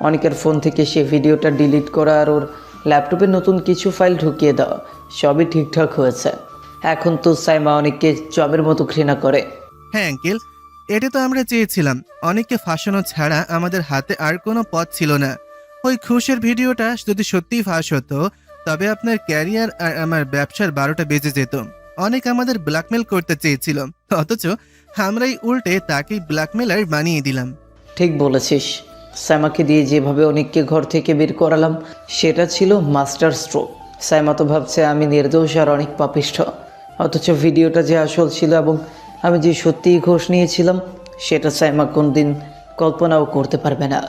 অনেকের ফোন থেকে সে ভিডিওটা ডিলিট করা আর ওর ল্যাপটপে নতুন কিছু ফাইল ঢুকিয়ে দেওয়া সবই ঠিকঠাক হয়েছে। এখন তো সাইমা অনেককে জবের মতো ঘৃণা করে। হ্যাঁ আঙ্কেল, এটা তো আমরা চেয়েছিলাম। অনেককে ফাঁসানো ছাড়া আমাদের হাতে আর কোনো পথ ছিল না। ওই খুশের ভিডিওটা যদি সত্যিই ফাঁস হতো, তবে আপনার ক্যারিয়ার আর আমার ব্যবসার 12টা বেজে যেত। অনেক আমাদের ব্ল্যাকমেল করতে চেয়েছিল, অথচ আমরাই উল্টে তাকেই ব্ল্যাকমেলার বানিয়ে দিলাম। ঠিক বলেছিস। সাইমাকে দিয়ে যেভাবে অনেককে ঘর থেকে বের করালাম সেটা ছিল মাস্টার স্ট্রোক। সাইমা তো ভাবছে আমি নির্দোষ আর অনেক পাপিষ্ঠ, অথচ ভিডিওটা যে আসল ছিল এবং আমি যে সত্যিই ঘোষ নিয়েছিলাম সেটা সাইমা কোনদিন কল্পনাও করতে পারবে না।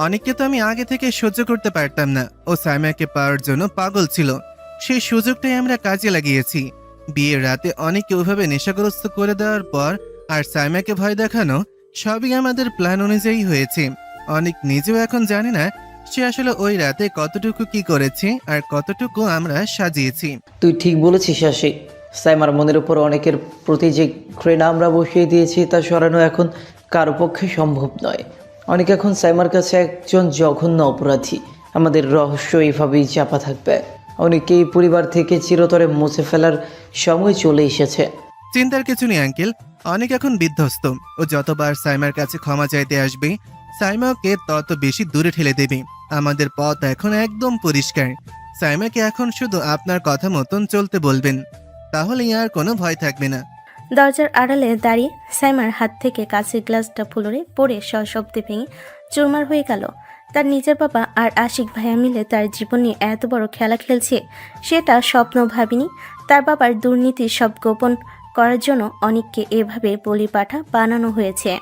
অনেককে তো আমি আগে থেকে সহ্য করতে পারতাম না। ও সাইমাকে পাওয়ার জন্য পাগল ছিল। সেই সুযোগটাই আমরা কাজে লাগিয়েছি। বিয়ের রাতে অনেককে ওইভাবে নেশাগ্রস্ত করে দেওয়ার পর আর সাইমাকে ভয় দেখানো, সবই আমাদের প্ল্যান অনুযায়ী হয়েছে। অনেক নিজেও এখন জানে না সে আসলে ওই রাতে কতটুকু কি করেছে আর কতটুকু আমরা সাজিয়েছি। তুই ঠিক বলেছিস আশিক। সাইমার মনের উপর অনেকের প্রতি যে ঘৃণা আমরা বসিয়ে দিয়েছি তা সরানো এখন কারো পক্ষে সম্ভব নয়। অনেক এখন সাইমার কাছে একজন জঘন্য অপরাধী। আমাদের রহস্য এইভাবেই চাপা থাকবে। অনেকেই পরিবার থেকে চিরতরে মুছে ফেলার সময় চলে এসেছে। চিন্তার কিছু নেই আঙ্কেল, অনেক এখন বিধ্বস্ত। ও যতবার সাইমার কাছে ক্ষমা চাইতে আসবে, সাইমা ওকে তত বেশি দূরে ঠেলে দেবে। আমাদের পথ এখন একদম পরিষ্কার। সাইমাকে এখন শুধু আপনার কথা মতন চলতে বলবেন, তাহলেই আর কোনো ভয় থাকবে না। দরজার আড়ালে দাঁড়িয়ে সাইমার হাত থেকে কাঁচের গ্লাসটা ফ্লোরে পড়ে সশব্দে ভেঙে চুরমার হয়ে গেল। তার নিজের বাবা আর আশিক ভাইয়া মিলে তার জীবন নিয়ে এত বড় খেলা খেলছে, সেটা স্বপ্ন ভাবিনি। তার বাবার দুর্নীতি সব গোপন করার জন্য অনেককে এভাবে বলি পাঠা বানানো হয়েছে।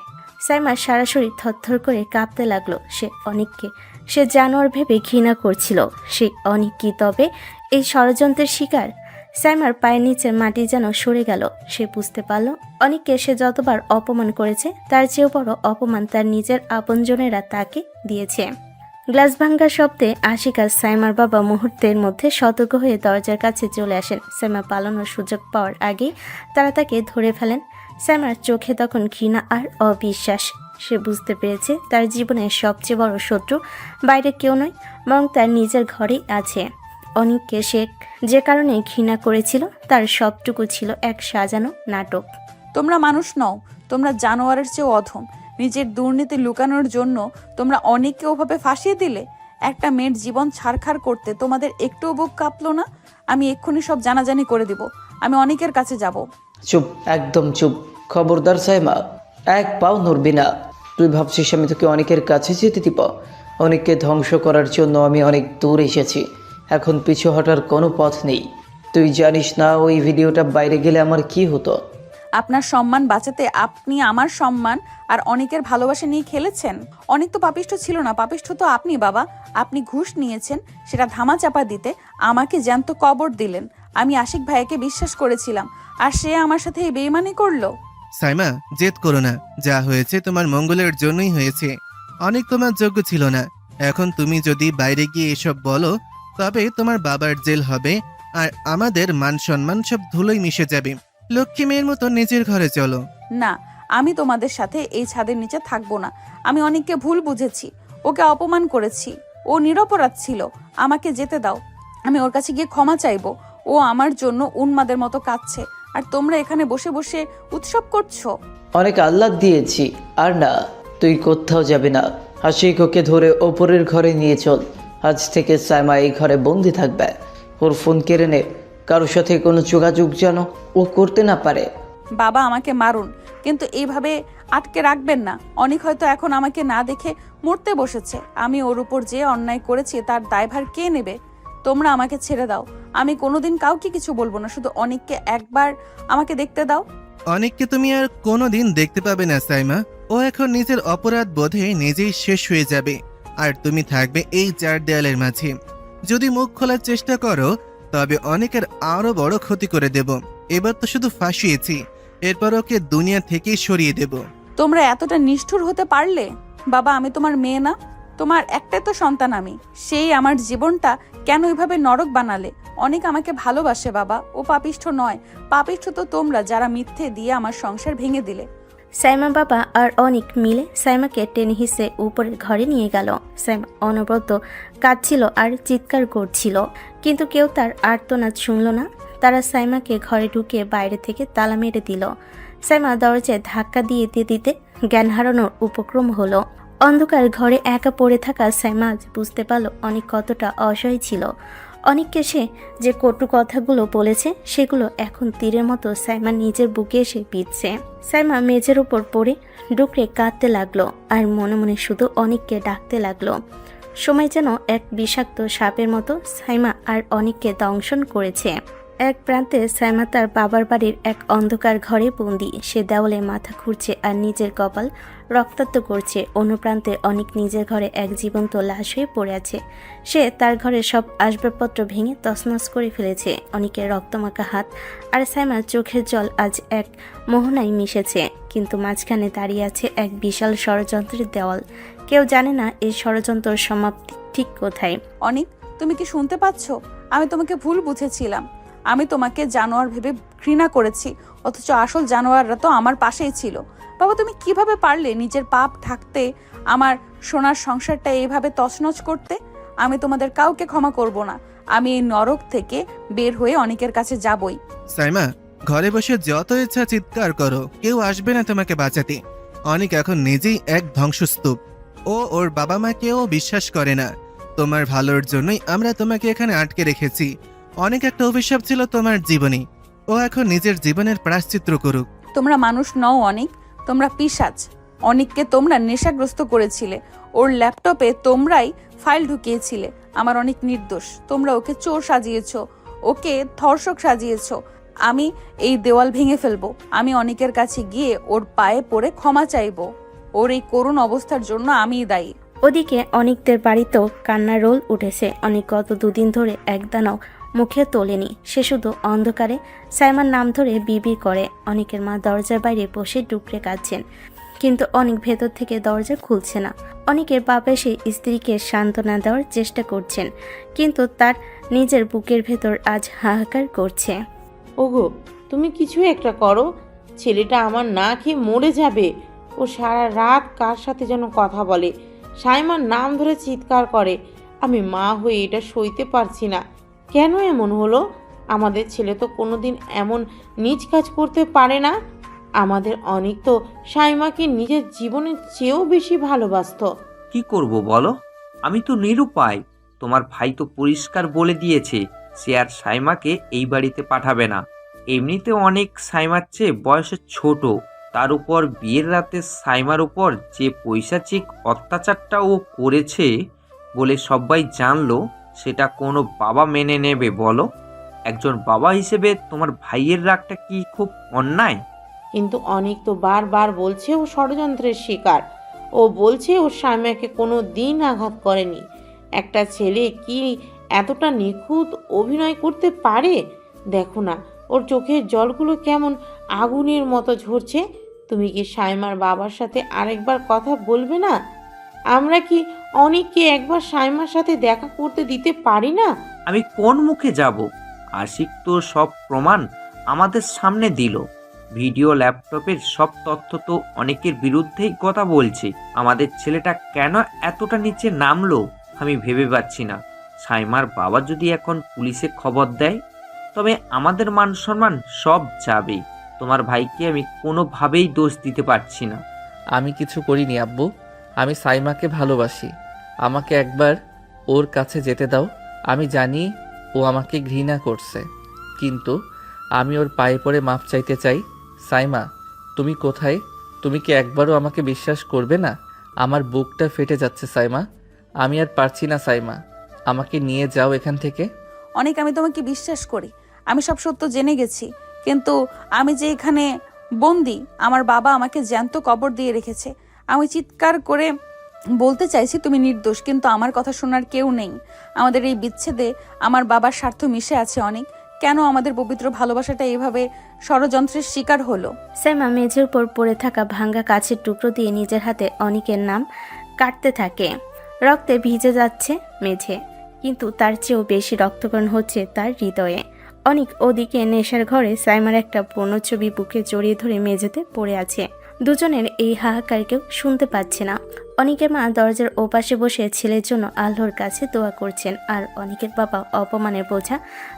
সাইমার সারা শরীর থরথর করে কাঁপতে লাগলো। সে জানোয়ার ভেবে ঘৃণা করছিল। সে অনেক কি তবে এই ষড়যন্ত্রের শিকার? সাইমার পায়ের নিচে মাটি যেন সরে গেল। সে বুঝতে পারল অনেককে সে যতবার অপমান করেছে তার চেয়েও বড় অপমান তার নিজের আপনজনেরা তাকে দিয়েছে। গ্লাস ভাঙ্গার শব্দে আশিক আর সাইমার বাবা মুহূর্তের মধ্যে সতর্ক হয়ে দরজার কাছে চলে আসেন। সাইমা পালানোর সুযোগ পাওয়ার আগেই তারা তাকে ধরে ফেলেন। সাইমার চোখে তখন ঘৃণা আর অবিশ্বাস। সে বুঝতে পেরেছে তার জীবনের সবচেয়ে বড় শত্রু বাইরে কেউ নয়, বরং তার নিজের ঘরেই আছে। অনেককে সে যে কারণে ঘৃণা করেছিল তার সবটুকু ছিল এক সাজানো নাটক। তোমরা মানুষ নও, তোমরা জানোয়ারের চেয়েও অধম। নিজের দুর্নীতি লুকানোর জন্য তোমরা অনেককে ওভাবে ফাঁসিয়ে দিলে। একটা মেয়ের জীবন ছাড়খাড় করতে তোমাদের একটুও বুক কাঁপলো না? আমি এক্ষুনি সব জানাজানি করে দিব। আমি অনেকের কাছে যাব। চুপ, একদম চুপ। খবরদার সাইমা, এক পাও নড়বি না। তুই ভাবছিস আমি তোকে অনেকের কাছে যেতে দিব? অনেককে ধ্বংস করার জন্য আমি অনেক দূর এসেছি। এখন পিছু হটার কোনো পথ নেই। তুই জানিস না ওই ভিডিওটা বাইরে গেলে আমার কি হতো? আপনার সম্মান বাঁচাতে আপনি আমার সম্মান আর অনেকের ভালোবাসা নিয়ে খেলেছেন। অনেক তো পাপিষ্ঠ ছিল না, পাপিষ্ঠ তো আপনি বাবা। আপনি ঘুষ নিয়েছেন, সেটা ধামাচাপা দিতে আমাকে জ্যান্ত কবর দিলেন। আমি আশিক ভাইয়াকে বিশ্বাস করেছিলাম, আর সে আমার সাথে এই বেইমানি করলো। সাইমা, জেদ করো না। যা হয়েছে তোমার মঙ্গলের জন্যই হয়েছে। অনেক তোমার যোগ্য ছিল না। এখন তুমি যদি বাইরে গিয়ে এসব বলো, তবে তোমার বাবার জেল হবে আর আমাদের মান সম্মান সব ধুলোই মিশে যাবে। লক্ষ্মী মেয়ের মতো নিজের ঘরে চলো। না, আমি তোমাদের সাথে এই ছাদের নিচে থাকবো না। আমি অনেককে ভুল বুঝেছি, ওকে অপমান করেছি। ও ও নিরপরাধ ছিল। আমাকে যেতে দাও, আমি ওর কাছে গিয়ে ক্ষমা চাইবো। ও আমার জন্য উন্মাদের মতো কাঁদছে, আর তোমরা এখানে বসে বসে উৎসব করছো। অনেক আহ্লাদ দিয়েছি, আর না, তুই কোথাও যাবি না। আশিক ওকে ধরে ওপরের ঘরে নিয়ে চল। আজ থেকে সাইমা এই ঘরে বন্দি থাকবে। ওর ফোন কেড়ে নে, কারোর সাথে কোনো যোগাযোগ যেন ও করতে না পারে। বাবা আমাকে মারুন, কিন্তু এইভাবে আটকে রাখবেন না। অনেক হয়তো এখন আমাকে না দেখে মরতে বসেছে। আমি ওর উপর যে অন্যায় করেছি তার দায়ভার কে নেবে? তোমরা আমাকে ছেড়ে দাও। আমি কোনোদিন কাউকে কিছু বলবো না, শুধু অনেককে একবার আমাকে দেখতে দাও। অনেককে তুমি আর কোনোদিন দেখতে পাবে না সাইমা। ও এখন নিজের অপরাধ বোধে নিজেই শেষ হয়ে যাবে, আর তুমি থাকবে এই 4 দেয়ালের মাঝে। যদি মুখ খোলার চেষ্টা করো তবে অনেকের আরো বড় ক্ষতি করে দেব। এবার তো শুধু ফাঁসিয়েছি, এরপর ওকে দুনিয়া থেকেই সরিয়ে দেব। তোমরা এতটা নিষ্ঠুর হতে পারলে? বাবা, আমি তোমার মেয়ে না? তোমার একটাই তো সন্তান আমি। সেই আমার জীবনটা কেন এভাবে নরক বানালে? অনেক আমাকে ভালোবাসে বাবা, ও পাপিষ্ঠ নয়। পাপিষ্ঠ তো তোমরা, যারা মিথ্যে দিয়ে আমার সংসার ভেঙে দিলে। সাইমা বাবা আর অনেক মিলে সাইমাকে টেনে হিসে উপরের ঘরে নিয়ে গেল। সাইমা অনবরত কাঁদছিল আর চিৎকার করছিল, কিন্তু কেউ তার আর্তনাদ শুনল না। তারা সাইমাকে ঘরে ঢুকিয়ে বাইরে থেকে তালা মেরে দিল। সাইমা দরজায় ধাক্কা দিয়ে দিতে জ্ঞান হারানোর উপক্রম হলো। অন্ধকার ঘরে একা পড়ে থাকা সাইমা আজ বুঝতে পারল অনেক কতটা অসহায় ছিল। অনেককে সে যে কটু কথাগুলো বলেছে সেগুলো এখন তীরের মতো সাইমা নিজের বুকে এসে বিঁধছে। সাইমা মেঝের উপর পড়ে ডুকরে কাঁদতে লাগলো আর মনে মনে শুধু অনেককে ডাকতে লাগলো। সময় যেন এক বিষাক্ত সাপের মতো সাইমা আর অনেককে দংশন করেছে। এক প্রান্তে সাইমা তার বাবার বাড়ির এক অন্ধকার ঘরে বন্দি। সে দেওয়ালে মাথা ঘুরছে আর নিজের কপাল রক্তাক্ত করছে। অন্য প্রান্তে অনেক নিজের ঘরে এক জীবন্ত লাশ হয়ে পড়ে আছে। সে তার ঘরে সব আসবাবপত্র ভেঙে তছনছ করে ফেলেছে। অনেকের রক্তমাখা হাত আর সাইমার চোখের জল আজ এক মোহনায় মিশেছে, কিন্তু মাঝখানে দাঁড়িয়ে আছে এক বিশাল ষড়যন্ত্রের দেওয়াল। কেউ জানে না এই ষড়যন্ত্রের সমাপ্তি ঠিক কোথায়। অনেক, তুমি কি শুনতে পাচ্ছ? আমি তোমাকে ভুল বুঝেছিলাম। আমি তোমাকে জানোয়ার ভেবে ঘৃণা করেছি, অথচ আসল জানোয়াররা তো আমার পাশেই ছিল। বাবা, তুমি কিভাবে পারলে নিজের পাপ ঢাকতে, আমার সোনার সংসারটা এইভাবে তছনছ করতে? আমি তোমাদের কাউকে ক্ষমা করব না। আমি এই নরক থেকে বের হয়ে অনেকের কাছে যাবই। সাইমা, ঘরে বসে যত ইচ্ছা চিৎকার করো, কেউ আসবে না তোমাকে বাঁচাতে। অনেক এখন নিজেই এক ধ্বংসস্তূপ। ও ওর বাবা মাকেও বিশ্বাস করে না। তোমার ভালোর জন্যই আমরা তোমাকে এখানে আটকে রেখেছি। অনেক একটা অভিশাপ ছিল তোমার জীবনে, ও এখন নিজের জীবনের প্রায়শ্চিত্ত করুক। তোমরা মানুষ নও অনেক, তোমরা পিশাচ। অনেককে তোমরা নেশাগ্রস্ত করেছিলে, ওর ল্যাপটপে তোমরাই ফাইল ঢুকিয়েছিলে। আমার অনেক নির্দোষ। তোমরা ওকে চোর সাজিয়েছ, ওকে ধর্ষক সাজিয়েছ। আমি এই দেওয়াল ভেঙে ফেলবো। আমি অনেকের কাছে গিয়ে ওর পায়ে পড়ে ক্ষমা চাইবো। ওর এই করুণ অবস্থার জন্য আমিই দায়ী। ওদিকে অনেকদের বাড়িতেও কান্নার রোল উঠেছে। অনেক গত 2 দিন ধরে একদানাও মুখে তোলেনি। সে শুধু অন্ধকারে সাইমার নাম ধরে বিড়বিড় করে। অনেকের মা দরজার বাইরে বসে ডুকরে কাঁদছেন, কিন্তু অনেক ভেতর থেকে দরজা খুলছে না। অনেকের বাবা এসে স্ত্রীকে সান্ত্বনা দেওয়ার চেষ্টা করছেন, কিন্তু তার নিজের বুকের ভেতর আজ হাহাকার করছে। ওগো, তুমি কিছু একটা করো। ছেলেটা আমার না খেয়ে মরে যাবে। ও সারা রাত কার সাথে যেন কথা বলে, সাইমার নাম ধরে চিৎকার করে। আমি মা হয়ে এটা সইতে পারছি না। কেন এমন হলো? আমাদের ছেলে তো কোনোদিন এমন নিজ কাজ করতে পারে না। আমাদের অনেক তো সাইমাকে নিজের জীবনের চেয়েও বেশি ভালোবাসতো। কি করব বলো? আমি তো নিরুপায়। তোমার ভাই তো পরিষ্কার বলে দিয়েছে সে আর সাইমাকে এই বাড়িতে পাঠাবে না। এমনিতে অনেক সাইমার চেয়ে বয়সে ছোট, তার উপর বিয়ের রাতে সাইমার উপর যে পৈশাচিক অত্যাচারটা ও করেছে বলে সবাই জানলো, সেটা কোনো বাবা মেনে নেবে বলো? একজন বাবা হিসেবে তোমার ভাইয়ের রাগটা কি খুব অন্যায়? কিন্তু অনেক তো বারবার বলছে ও ষড়যন্ত্রের শিকার। ও বলছে ও সাইমাকে কোনো দিন আঘাত করেনি। একটা ছেলে কি এতটা নিখুঁত অভিনয় করতে পারে? দেখো না, ওর চোখের জলগুলো কেমন আগুনের মতো ঝরছে। তুমি কি সাইমার বাবার সাথে আরেকবার কথা বলবে না? আমরা কি অনেককে একবার সাইমার সাথে দেখা করতে দিতে পারি না? আমি কোন মুখে যাব? আশিক তো সব প্রমাণ আমাদের সামনে দিল। ভিডিও, ল্যাপটপের সব তথ্য তো অনেকের বিরুদ্ধেই কথা বলছে। আমাদের ছেলেটা কেন এতটা নিচে নামলো? আমি ভেবে পাচ্ছি না। সাইমার বাবা যদি এখন পুলিশে খবর দেয়, তবে আমাদের মান সম্মান সব যাবে। তোমার ভাইকে আমি কোনোভাবেই দোষ দিতে পারছি না। আমি কিছু করিনি আব্বু। আমি সাইমাকে ভালোবাসি। আমাকে একবার ওর কাছে যেতে দাও। আমি জানি ও আমাকে ঘৃণা করছে, কিন্তু আমি ওর পায়ে পড়ে মাপ চাইতে চাই। সাইমা, তুমি কোথায়? তুমি কি একবারও আমাকে বিশ্বাস করবে না? আমার বুকটা ফেটে যাচ্ছে সাইমা। আমি আর পারছি না সাইমা, আমাকে নিয়ে যাও এখান থেকে। অনেক আমি তোমাকে বিশ্বাস করি, আমি সব সত্য জেনে গেছি, কিন্তু আমি যে এখানে বন্দি, আমার বাবা আমাকে জ্যান্ত কবর দিয়ে রেখেছে। আমি চিৎকার করে বলতে চাইছি তুমি নির্দোষ, কিন্তু আমার কথা শোনার কেউ নেই। আমাদের এই বিচ্ছেদে আমার বাবার স্বার্থ মিশে আছে অনেক। কেন আমাদের পবিত্র ভালোবাসাটা এভাবে ষড়যন্ত্রের শিকার হলো? সাইমা মেঝের উপর পড়ে থাকা ভাঙ্গা কাছের টুকরো দিয়ে নিজের হাতে অনিকের নাম কাটতে থাকে। রক্তে ভিজে যাচ্ছে মেঝে, কিন্তু তার চেয়েও বেশি রক্তকরণ হচ্ছে তার হৃদয়ে। অনিক ওদিকে নেশার ঘরে সাইমার একটা পূর্ণছবি বুকে জড়িয়ে ধরে মেঝেতে পড়ে আছে। দুজনের এই হাহাকার কেউ শুনতে পাচ্ছে না। অনিকের মা দরজার ওপাশে বসে ছেলের জন্য আল্লাহর কাছে দোয়া করছেন, আর অনিকের বাবা অপমানের বোঝা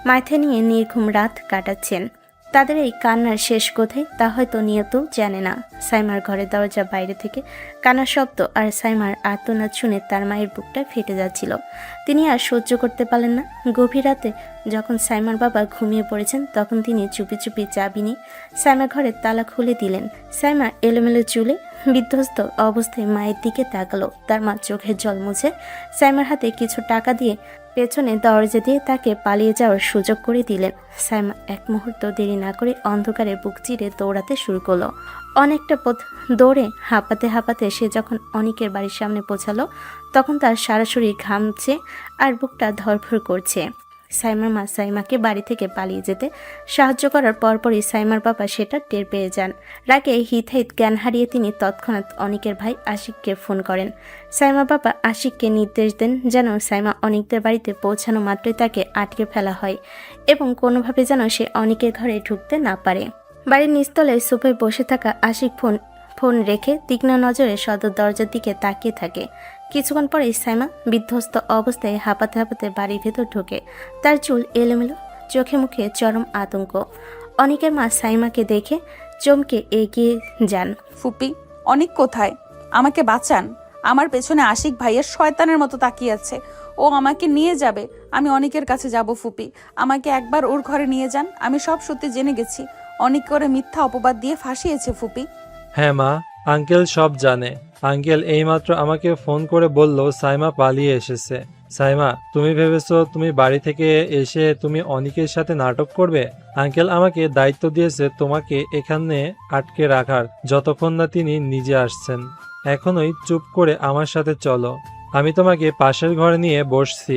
মাথায় নিয়ে নির্ঘুম রাত কাটাচ্ছেন। তাদের এই কান্নার শেষ কোথায় তা হয়তো নিয়ত জানে না। সাইমার ঘরের দরজা বাইরে থেকে কান্নার শব্দ আর সাইমার আর্তনাদ শুনে তার মায়ের বুকটা ফেটে যাচ্ছিল। তিনি আর সহ্য করতে পারলেন না। গভীর রাতে যখন সাইমার বাবা ঘুমিয়ে পড়েছেন, তখন তিনি চুপি চুপি চাবি নিয়ে সাইমার ঘরের তালা খুলে দিলেন। সাইমা এলোমেলো চুলে বিধ্বস্ত অবস্থায় মায়ের দিকে তাকালো। তার মা চোখের জল মুছে সাইমার হাতে কিছু টাকা দিয়ে পেছনে দরজা দিয়ে তাকে পালিয়ে যাওয়ার সুযোগ করে দিলেন। সাইমা এক মুহূর্ত দেরি না করে অন্ধকারে বুক চিরে দৌড়াতে শুরু করলো। অনেকটা পথ দৌড়ে হাঁপাতে হাঁপাতে সে যখন অনিকের বাড়ির সামনে পৌঁছালো, তখন তার সারা শরীর ঘামছে আর বুকটা ধরফর করছে। সাইমার মা সাইমাকে বাড়ি থেকে পালিয়ে যেতে সাহায্য করার পরপরই সাইমার বাবা সেটা টের পেয়ে যান। রাগে হিত জ্ঞান হারিয়ে তিনি তৎক্ষণাৎ অনিকের ভাই আশিককে ফোন করেন। সাইমার বাবা আশিককে নির্দেশ দেন যেন সাইমা অনিকদের বাড়িতে পৌঁছানো মাত্রই তাকে আটকে ফেলা হয় এবং কোনোভাবে যেন সে অনিকের ঘরে ঢুকতে না পারে। বাড়ির নিচতলায় সোফায় বসে থাকা আশিক ফোন রেখে তীক্ষ্ণ নজরে সদর দরজার দিকে তাকিয়ে থাকে। কিছুক্ষণ পরে সাইমা বিধ্বস্ত অবস্থায় হাঁপাতে হাঁপাতে বাড়ির ভেতর ঢোকে। তার চুল এলোমেলো, চোখে মুখে চরম আতঙ্ক। অনিকের মা সাইমাকে দেখে চমকে এগিয়ে যান। ফুপি, অনেক কোথায়? আমাকে বাঁচান। আমার পেছনে আশিক ভাইয়ের শয়তানের মতো তাকিয়ে আছে। ও আমাকে নিয়ে যাবে। আমি অনিকের কাছে যাব ফুপি। আমাকে একবার ওর ঘরে নিয়ে যান। আমি সব সত্যি জেনে গেছি। অনেক করে মিথ্যা অপবাদ দিয়ে ফাঁসিয়েছে ফুপি। হ্যাঁ মা, আঙ্কেল সব জানে। আঙ্কেল এইমাত্র আমাকে ফোন করে বলল সাইমা পালিয়ে এসেছে। সাইমা, তুমি ভেবেছো তুমি বাড়ি থেকে এসে তুমি অনিকের সাথে নাটক করবে? আঙ্কেল আমাকে দায়িত্ব দিয়েছে তোমাকে এখানে আটকে রাখার, যতক্ষণ না তিনি নিজে আসছেন। এখনই চুপ করে আমার সাথে চলো। আমি তোমাকে পাশের ঘরে নিয়ে বসছি।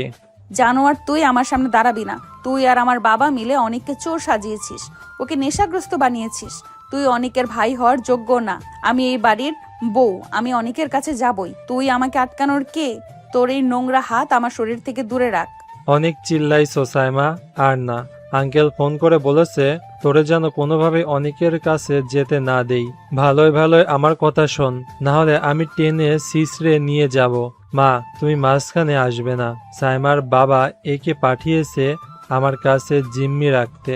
জানোয়ার, তুই আমার সামনে দাঁড়াবি না। তুই আর আমার বাবা মিলে অনেককে চোর সাজিয়েছিস, ওকে নেশাগ্রস্ত বানিয়েছিস। তুই অনেকের ভাই হওয়ার যোগ্য না। আমি এই বাড়ির বউ, আমি অনেকের কাছে যাবই। তুই আমাকে আটকানোর কে? তোর এই নোংরা হাত আমার শরীর থেকে দূরে রাখ। অনেক চিল্লাইছো সাইমা, আর না। আঙ্কেল ফোন করে বলেছে তোরে যেন কোনোভাবে অনেকের কাছে যেতে না দেই। ভালোই ভালোই আমার কথা শোন, না হলে আমি টেনে শিশরে নিয়ে যাব। মা, তুমি মাঝখানে আসবে না। সাইমার বাবা একে পাঠিয়েছে আমার কাছে জিম্মি রাখতে,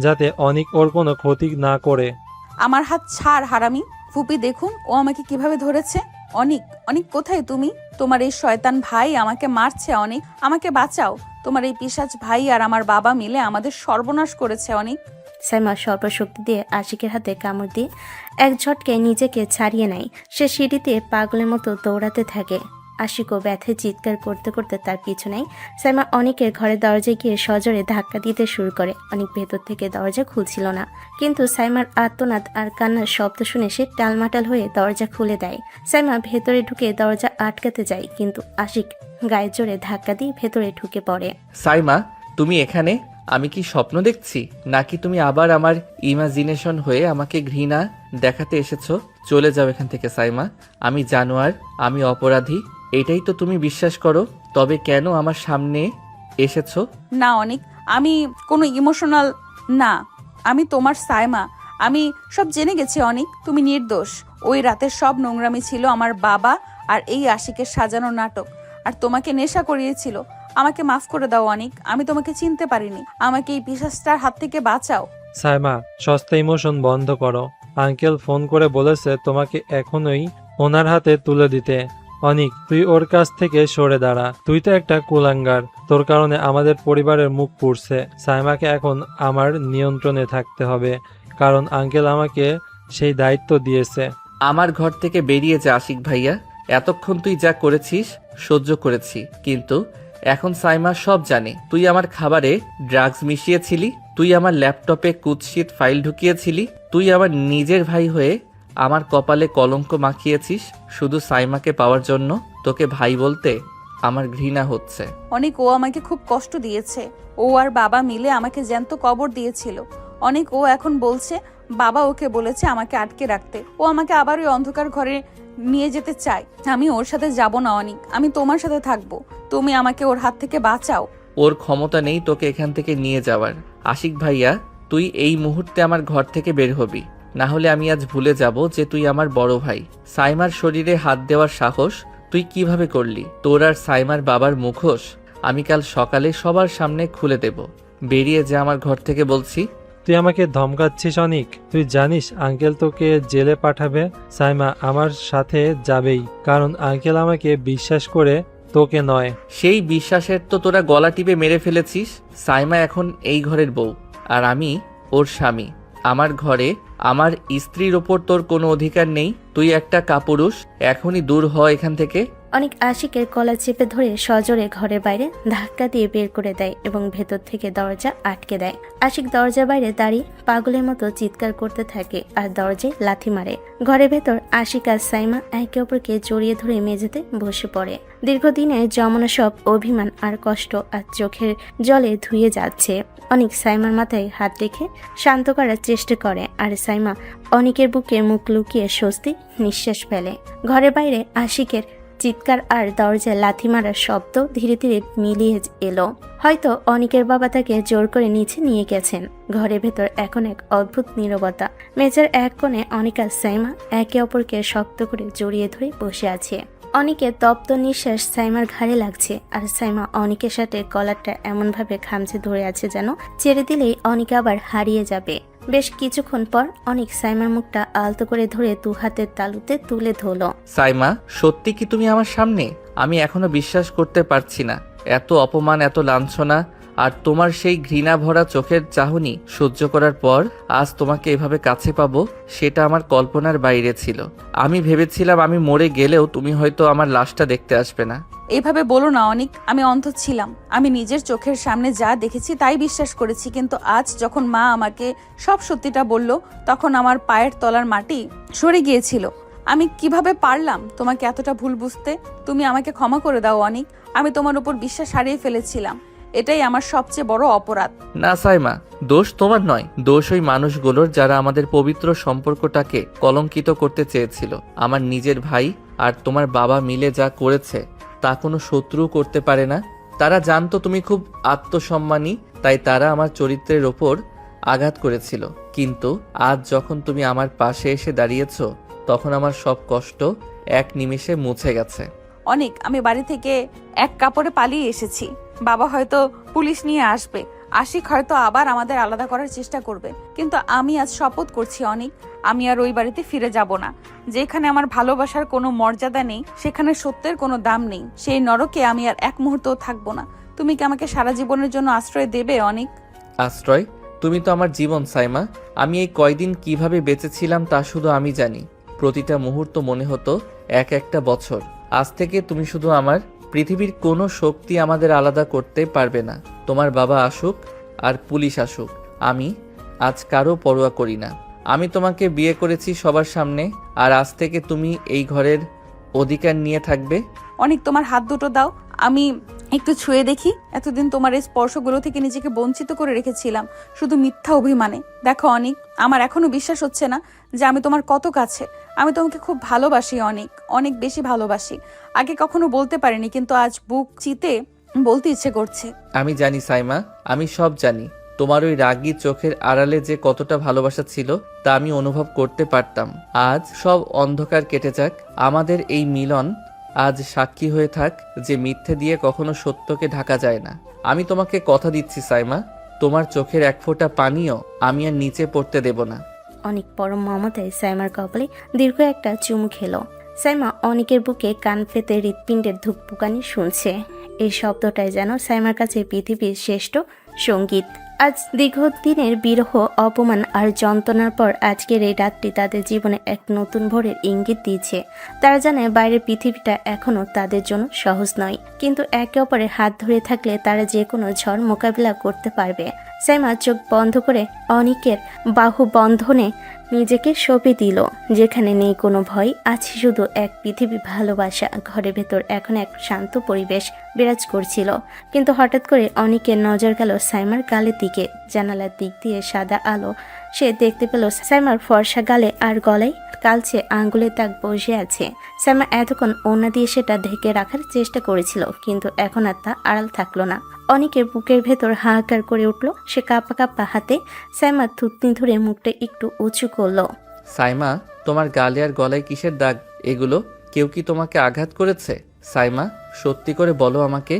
যাতে অনেক ওর কোনো ক্ষতি না করে। আমার হাত ছাড় হারামি। ফুপি দেখুন ও আমাকে কিভাবে ধরেছে। অনেক, অনেক কোথায় তুমি? তোমার এই শয়তান ভাই আমাকে মারছে। অনেক, আমাকে বাঁচাও। তোমার এই পিশাচ ভাই আর আমার বাবা মিলে আমাদের সর্বনাশ করেছে। অনেক। সাইমা সর্বশক্তি দিয়ে আশিকের হাতে কামড় দিয়ে এক ঝটকে নিজেকে ছাড়িয়ে নেয়। সে সিঁড়িতে পাগলের মতো দৌড়াতে থাকে। আশিকও ব্যথে চিৎকার করতে করতে তার পিছু নেয়। সাইমা অনেকের ঘরের দরজায় গিয়ে সজোরে ধাক্কা দিতে শুরু করে। অনেক ভেতর থেকে দরজা খুলছিল না, কিন্তু সাইমার আর্তনাদ আর কান্নার শব্দ শুনে সে টালমাটাল হয়ে দরজা খুলে দেয়। সাইমা ভেতরে ঢুকে দরজা আটকাতে যায়, কিন্তু আশিক গায়ে জোরে ধাক্কা দিয়ে ভেতরে ঢুকে পড়ে। সাইমা, তুমি এখানে? আমি কি স্বপ্ন দেখছি, নাকি তুমি আবার আমার ইমাজিনেশন হয়ে আমাকে ঘৃণা দেখাতে এসেছো? চলে যাও এখান থেকে সাইমা। আমি জানোয়ার, আমি অপরাধী, এটাই তো তুমি বিশ্বাস করো। তবে কেন আমার সামনে এসেছো? না অনেক, আমি কোনো ইমোশনাল না। আমি তোমার সাইমা। আমি সব জেনে গেছি অনেক। তুমি নির্দোষ। ওই রাতের সব নোংরামি ছিল আমার বাবা আর এই আশিকের সাজানো নাটক। আর তোমাকে নেশা করিয়েছিল। আমাকে মাফ করে দাও অনিক, আমি তোমাকে চিনতে পারিনি। আমাকে এই পিশাচটার হাত থেকে বাঁচাও। সাইমা, সস্তা ইমোশন বন্ধ করো। আঙ্কেল ফোন করে বলেছে তোমাকে এখনই ওনার হাতে তুলে দিতে। অনিক, তুই ওর কাছ থেকে সরে দাঁড়া। তুই তো একটা কুলাঙ্গার। তোর কারণে আমাদের পরিবারের মুখ পুড়ছে। সাইমাকে এখন আমার নিয়ন্ত্রণে থাকতে হবে, কারণ আঙ্কেল আমাকে সেই দায়িত্ব দিয়েছে। আমার ঘর থেকে বেরিয়ে যা আশিক ভাইয়া। এতক্ষণ তুই যা করেছিস সহ্য করেছি, কিন্তু এখন সাইমা সব জানে। তুই আমার খাবারে ড্রাগস মিশিয়েছিলি, তুই আমার ল্যাপটপে কুৎসিত ফাইল ঢুকিয়েছিলি, তুই আমার নিজের ভাই হয়ে আমার কপালে কলঙ্ক মাখিয়েছিস শুধু সাইমাকে পাওয়ার জন্য। তোকে ভাই বলতে আমার ঘৃণা হচ্ছে। অনেক ও আমাকে খুব কষ্ট দিয়েছে। ও আর বাবা মিলে আমাকে জ্যান্ত কবর দিয়েছিল। অনেক ও এখন বলছে বাবা ওকে বলেছে আমাকে আটকে রাখতে। ও আমাকে আবার ওই অন্ধকার ঘরে নিয়ে যেতে চায়। আমি ওর সাথে যাব না অনিক, আমি তোমার সাথে থাকবো। তুমি আমাকে ওর হাত থেকে বাঁচাও। ওর ক্ষমতা নেই তোকে এখান থেকে নিয়ে যাওয়ার। আশিক ভাইয়া, তুই এই মুহূর্তে আমার ঘর থেকে বের হবি, না হলে আমি আজ ভুলে যাব যে তুই আমার বড় ভাই। সাইমার শরীরে হাত দেওয়ার সাহস তুই কিভাবে করলি? তোর আর সাইমার বাবার মুখোশ আমি কাল সকালে সবার সামনে খুলে দেব। বেরিয়ে যা আমার ঘর থেকে বলছি। তুই আমাকে ধমকাচ্ছিস অনিক? তুই জানিস আঙ্কেল তোকে জেলে পাঠাবে। সাইমা আমার সাথে যাবেই, কারণ আঙ্কেল আমাকে বিশ্বাস করে, তোকে নয়। সেই বিশ্বাসের তো তোরা গলা টিপে মেরে ফেলেছিস। সাইমা এখন এই ঘরের বউ, আর আমি ওর স্বামী। আমার ঘরে আমার স্ত্রীর ওপর তোর কোনো অধিকার নেই। তুই একটা কাপুরুষ, এখনই দূর হ এখান থেকে। অনেক আশিকের গলা চেপে ধরে সজোরে ঘরের বাইরে ধাক্কা দিয়ে বের করে দেয় এবং ভেতর থেকে দরজা আটকে দেয়। আশিক দরজার বাইরে দাঁড়িয়ে পাগলের মতো চিৎকার করতে থাকে আর দরজায় লাথি মারে। ঘরের ভেতর আশিক আর সাইমা একে অপরকে জড়িয়ে ধরে মেঝেতে বসে পড়ে। দীর্ঘদিনের জমানো সব অভিমান আর কষ্ট আর চোখের জলে ধুয়ে যাচ্ছে। অনেক সাইমার মাথায় হাত রেখে শান্ত করার চেষ্টা করে, আর সাইমা অনেকের বুকে মুখ লুকিয়ে স্বস্তি নিঃশ্বাস ফেলে। ঘরের বাইরে আশিকের চিৎকার আর দরজায় লাথি মারার শব্দ ধীরে ধীরে মিলিয়ে এলো। হয়তো অনিকের বাবা তাকে জোর করে নিচে নিয়ে গেছেন। ঘরের ভেতর এখন এক অদ্ভুত নীরবতা। মেঝের এক কোণে অনিক আর সাইমা একে অপরকে শক্ত করে জড়িয়ে ধরে বসে আছে। অনিকের তপ্ত নিঃশ্বাস সাইমার ঘাড়ে লাগছে, আর সাইমা অনিকের সাথে কলারটা এমনভাবে খামচে ধরে আছে যেন ছেড়ে দিলেই অনিক আবার হারিয়ে যাবে। বেশ কিছুক্ষণ পর অনিক সাইমার মুখটা আলতো করে ধরে দু হাতের তালুতে তুলে ধরলো। সাইমা, সত্যি কি তুমি আমার সামনে? আমি এখনো বিশ্বাস করতে পারছি না। এত অপমান, এত লাঞ্ছনা, আর তোমার সেই ঘৃণা ভরা চোখের চাহনি সহ্য করার পর আজ তোমাকে এভাবে কাছে পাবো, সেটা আমার কল্পনার বাইরে ছিল। আমি ভেবেছিলাম আমি মরে গেলেও তুমি হয়তো আমার লাশটা দেখতে আসবে না। এভাবে বলো না অনিক, আমি অন্ধ ছিলাম। আমি নিজের চোখের সামনে যা দেখেছি তাই বিশ্বাস করেছি, কিন্তু আজ যখন মা আমাকে সব সত্যিটা বলল তখন আমার পায়ের তলার মাটি সরে গিয়েছিল। আমি কিভাবে পারলাম তোমাকে এতটা ভুল বুঝতে? তুমি আমাকে ক্ষমা করে দাও অনিক। আমি তোমার উপর বিশ্বাস হারিয়ে ফেলেছিলাম, এটাই আমার সবচেয়ে বড় অপরাধ। না সাইমা, দোষ তোমার নয়, দোষ ওই মানুষগুলোর যারা আমাদের পবিত্র সম্পর্কটাকে কলঙ্কিত করতে চেয়েছিল। আমার নিজের ভাই আর তোমার বাবা মিলে যা করেছে তা কোনো শত্রু করতে পারে না। তারা জানতো তুমি খুব আত্মসম্মানী, তাই তারা আমার চরিত্রের ওপর আঘাত করেছিল। কিন্তু আজ যখন তুমি আমার পাশে এসে দাঁড়িয়েছ, তখন আমার সব কষ্ট এক নিমেষে মুছে গেছে। অনেক, আমি বাড়ি থেকে এক কাপড়ে পালিয়ে এসেছি। বাবা হয়তো পুলিশ নিয়ে আসবে, আশিক হয়তো আবার আমাদের আলাদা করার চেষ্টা করবে, কিন্তু আমি আজ শপথ করছি অনেক, আমি আর ওই বাড়িতে ফিরে যাব না। যেখানে আমার ভালোবাসার কোনো মর্যাদা নেই, সেখানে সত্যের কোনো দাম নেই, সেই নরকে আমি আর এক মুহূর্তও থাকবো না। তুমি কি আমাকে সারা জীবনের জন্য আশ্রয় দেবে অনেক? আশ্রয়? তুমি তো আমার জীবন সাইমা। আমি এই কয়দিন কিভাবে বেঁচেছিলাম তা শুধু আমি জানি। প্রতিটা মুহূর্ত মনে হতো এক একটা বছর। আজ থেকে তুমি শুধু আমার। পৃথিবীর কোনো শক্তি আমাদের আলাদা করতে পারবে না। তোমার বাবা আসুক আর পুলিশ আসুক, আমি আজ কারো পরোয়া করি না। আমি তোমাকে বিয়ে করেছি সবার সামনে, আর আজ থেকে তুমি এই ঘরের অধিকার নিয়ে থাকবে। অনেক, তোমার হাত দুটো দাও, আমি একটু ছুঁয়ে দেখি। এতদিন তোমার এই স্পর্শগুলো থেকে নিজেকে বঞ্চিত করে রেখেছিলাম শুধু মিথ্যা অভিমানে। দেখো অনেক, আমার এখনো বিশ্বাস হচ্ছে না যে আমি তোমার কত কাছে। আমি তোমাকে খুব ভালোবাসি অনেক, অনেক বেশি ভালোবাসি। আগে কখনো বলতে পারিনি, কিন্তু আজ বুক চিতে বলতে ইচ্ছে করছে। আমি জানি সাইমা, আমি সব জানি। তোমার ওই রাগী চোখের আড়ালে যে কতটা ভালোবাসা ছিল তা আমি অনুভব করতে পারতাম। আজ সব অন্ধকার কেটে যাক, আমাদের এই মিলন আজ সাক্ষী হয়ে থাক যে মিথ্যে দিয়ে কখনো সত্যকে ঢাকা যায় না। আমি তোমাকে কথা দিচ্ছি সাইমা, তোমার চোখের এক ফোঁটা পানিও আমি আর নিচে পড়তে দেব না। অনেক পরম মমতায় সাইমার কপালে দীর্ঘ একটা চুমু খেলো। সাইমা অনেকের বুকে কান পেতে হৃৎপিণ্ডের ধুকপুকানি শুনছে। এই শব্দটাই যেন সাইমার কাছে পৃথিবীর শ্রেষ্ঠ সঙ্গীত। আজ দীর্ঘদিনের বিরহ, অপমান আর যন্ত্রণার পর আজকের এই রাতটি তাদের জীবনে এক নতুন ভোরের ইঙ্গিত দিয়েছে। তারা জানে বাইরের পৃথিবীটা এখনো তাদের জন্য সহজ নয়, কিন্তু একে অপরের হাত ধরে থাকলে তারা যে কোনো ঝড় মোকাবিলা করতে পারবে। সাইমা চোখ বন্ধ করে অনিকের বাহু বন্ধনে নিজেকে সঁপে দিল, যেখানে নেই কোনো ভয়, আছে শুধু এক পৃথিবী ভালোবাসা। ঘরের ভেতর এখন এক শান্ত পরিবেশ বিরাজ করছিল, কিন্তু হঠাৎ করে অনিকের নজর গেল সাইমার গালের দিকে। জানালার দিক দিয়ে সাদা আলো সে দেখতে পেল সাইমার ফর্সা গালে আর গলায় কালচে আঙ্গুলের দাগ বসে আছে। সাইমা এতক্ষণ ওড়না দিয়ে সেটা ঢেকে রাখার চেষ্টা করেছিল, কিন্তু এখন আর তা আড়াল থাকলো না। অনেকের বুকের ভেতর হাহাকার করে উঠল। সে কাঁপা কাঁপা হাতে সাইমার থুতনি ধরে মুখটা একটু উঁচু করলো। সাইমা, তোমার গালে আর গলায় কিসের দাগ এগুলো? কেউ কি তোমাকে আঘাত করেছে? সাইমা, সত্যি করে বলো আমাকে,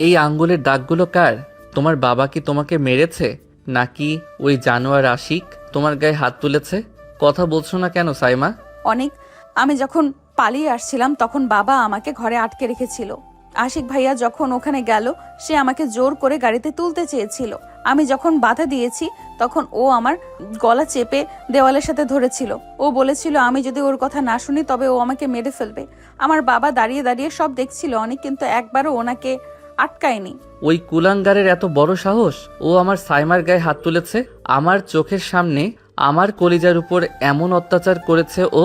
এই আঙ্গুলের দাগগুলো কার? তোমার বাবা কি তোমাকে মেরেছে, নাকি ওই জানোয়ার আশিক তোমার গায়ে হাত তুলেছে? কথা বলছো না কেন সাইমা? অনেক, আমি যখন পালিয়ে আসছিলাম তখন বাবা আমাকে ঘরে আটকে রেখেছিল। আশিক ভাইয়া যখন ওখানে গেল, সে আমাকে জোর করে গাড়িতে তুলতে চেয়েছিল। আমি যখন বাধা দিয়েছি তখন ও আমার গলা চেপে দেওয়ালের সাথে ধরেছিল। ও বলেছিল আমি যদি ওর কথা না শুনি তবে ও আমাকে মেরে ফেলবে। আমার বাবা দাঁড়িয়ে দাঁড়িয়ে সব দেখছিল অনেক, কিন্তু একবারও ওনাকে আটকায়নি। ওই কুলাঙ্গারের এত বড় সাহস! ও আমার সাইমার গায়ে হাত তুলেছে, আমার চোখের সামনে আমার কলিজার উপর এমন অত্যাচার করেছে ও।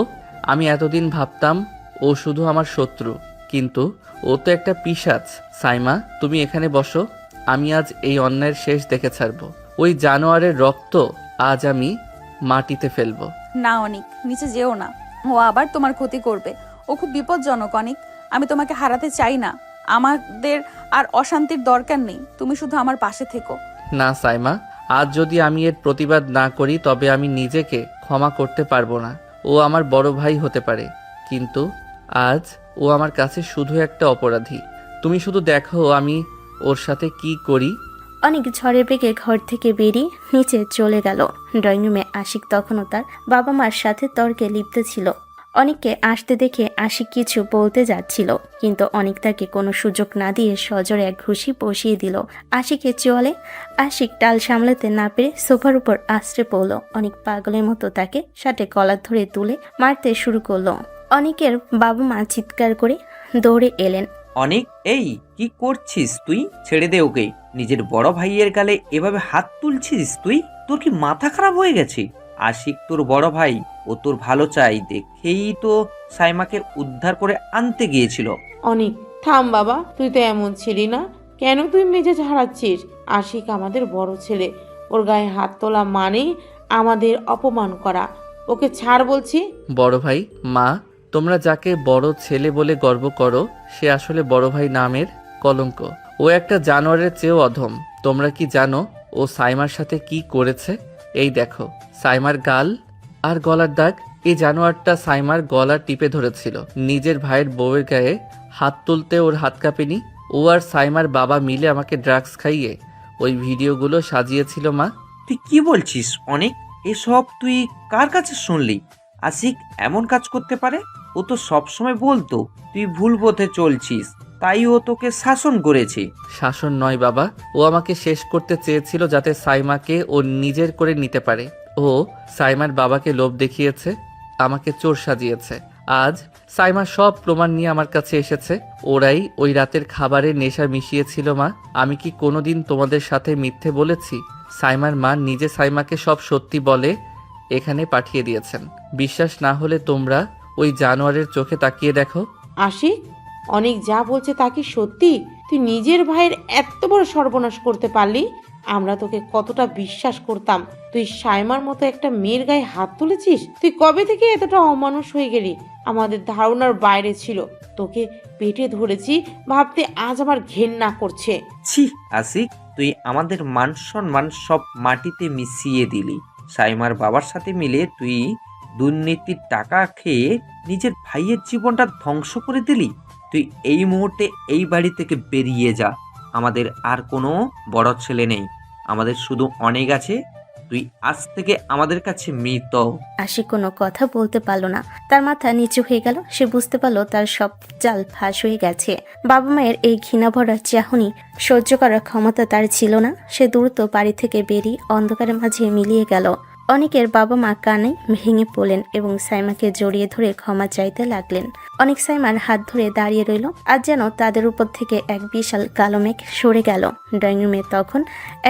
আমি এতদিন ভাবতাম ও শুধু আমার শত্রু, কিন্তু ও তো একটা পিশাচ। সাইমা, তুমি এখানে বসো, আমি আজ এই অন্যায়ের শেষ দেখে ছাড়বো। ওই জানোয়ারের রক্ত আজ আমি মাটিতে ফেলবো। না অনেক, নিচে যেও না, ও আবার তোমার ক্ষতি করবে। ও খুব বিপজ্জনক অনেক। আমি তোমাকে হারাতে চাই না। আমাদের আর অশান্তির দরকার নেই, তুমি শুধু আমার পাশে থেকো। না সাইমা, আজ যদি আমি এর প্রতিবাদ না করি তবে আমি নিজেকে ক্ষমা করতে পারবো না। ও আমার বড় ভাই হতে পারে, কিন্তু আজ ও আমার কাছে শুধু একটা অপরাধী। তুমি শুধু দেখো আমি ওর সাথে কি করি। অনেক ঝড়ের বেগে ঘর থেকে বেরিয়ে নিচে চলে গেল। ড্রয়িং রুমে আশিক তখনও তার বাবা মার সাথে তর্কে লিপ্ত ছিল। অনেককে আসতে দেখে আশিক কিছু বলতে যাচ্ছিল, কিন্তু অনেক তাকে কোনো সুযোগ না দিয়ে সজোরে এক ঘুষি বসিয়ে দিল আশিকের চোয়ালে। আশিক টাল সামলাতে না পেরে সোফার উপর আশ্রে পড়ল। অনেক পাগলের মতো তাকে শার্টে কলার ধরে তুলে মারতে শুরু করলো। অনেকের বাবা মা চিৎকার করে দৌড়ে এলেন। অনেক, এই কি করছিস তুই? ছেড়ে দে ওকে। নিজের বড় ভাইয়ের গালে এভাবে হাত তুলছিস তুই? তোর কি মাথা খারাপ হয়ে গেছে? আশিক তোর বড় ভাই, ও তোর ভালো চাই দেখেই তো সাইমাকে উদ্ধার করে আনতে গিয়েছিল। অনেক, থাম বাবা, তুই তো এমন ছিলি না। কেন তুই মেজাজ হারাচ্ছিস? আশিক আমাদের বড় ছেলে, ওর গায়ে হাত তোলা মানে আমাদের অপমান করা। ওকে ছাড় বলছি। বড় ভাই? মা, তোমরা যাকে বড় ছেলে বলে গর্ব করো সে আসলে বড় ভাই নামের কলঙ্ক। ও একটা জানোয়ারের চেয়েও অধম। তোমরা কি জানো ও সাইমার সাথে কি করেছে? এই দেখো, সাইমার গাল আর গলার দাগ। এই জানোয়ারটা সাইমার গলা টিপে ধরেছিল। নিজের ভাইয়ের বউয়ের গায়ে হাত তুলতে ওর হাত কাঁপেনি। ও আর সাইমার বাবা মিলে আমাকে ড্রাগস খাইয়ে ওই ভিডিওগুলো সাজিয়েছিল। মা, তুই কি বলছিস অনেক? এসব তুই কার কাছে শুনলি? আশিক এমন কাজ করতে পারে? ও তো সবসময় বলতো তুই ভুল পথে চলছিস, তাই ও তোকে শাসন করেছে। শাসন নয় বাবা, ও আমাকে শেষ করতে চেয়েছিল যাতে সাইমাকে ও নিজের করে নিতে পারে। ও সাইমার বাবাকে লোভ দেখিয়েছে, আমাকে চোর সাজিয়েছে। আজ সাইমা সব প্রমাণ নিয়ে আমার কাছে এসেছে। ওরাই ওই রাতের খাবারে নেশা মিশিয়েছিল। মা, আমি কি কোনোদিন তোমাদের সাথে মিথ্যে বলেছি? সাইমার মা নিজে সাইমাকে সব সত্যি বলে এখানে পাঠিয়ে দিয়েছেন। বিশ্বাস না হলে তোমরা ওই জানোয়ারের চোখে তাকিয়ে দেখো। আশিক, অনেক যা বলছে তা কি সত্যি? তুই নিজের ভাইয়ের এত বড় সর্বনাশ করতে পারলি? আমরা তোকে কতটা বিশ্বাস করতাম। তুই সাইমার মতো একটা মেয়ের গায়ে হাত তুলেছিস? তুই কবে থেকে এতটা অমানুষ হয়ে গেলি? আমাদের ধারণার বাইরে ছিল। তোকে পেটে ধরেছি ভাবতে আজ আমার ঘেন্না করছে। ছি আশিক, তুই আমাদের মান সম্মান সব মাটিতে মিশিয়ে দিলি। সাইমার বাবার সাথে মিলে তুই দুর্নীতির টাকা খেয়ে নিজের ভাইয়ের জীবনটা ধ্বংস করে দিলি। তুই এই মুহূর্তে এই বাড়ি থেকে বেরিয়ে যা। আমাদের আর কোনো বড় ছেলে নেই, আমাদের শুধু অনেক আছে। তুই আজ থেকে আমাদের কাছে মৃত। আশিক কোনো কথা বলতে পারলো না, তার মাথা নিচু হয়ে গেল। সে বুঝতে পারলো তার সব জাল ফাঁস হয়ে গেছে। বাবা মায়ের এই ঘৃণা ভরা চাহনি সহ্য করার ক্ষমতা তার ছিল না। সে দ্রুত বাড়ি থেকে বেরিয়ে অন্ধকারের মাঝে মিলিয়ে গেল। অনেকের বাবা মা কানে ভেঙে পড়লেন এবং সাইমাকে জড়িয়ে ধরে ক্ষমা চাইতে লাগলেন। অনেক সাইমার হাত ধরে দাঁড়িয়ে রইল। আজ যেন তাদের উপর থেকে এক বিশাল কালো মেঘ সরে গেল। ড্রয়িং রুমে তখন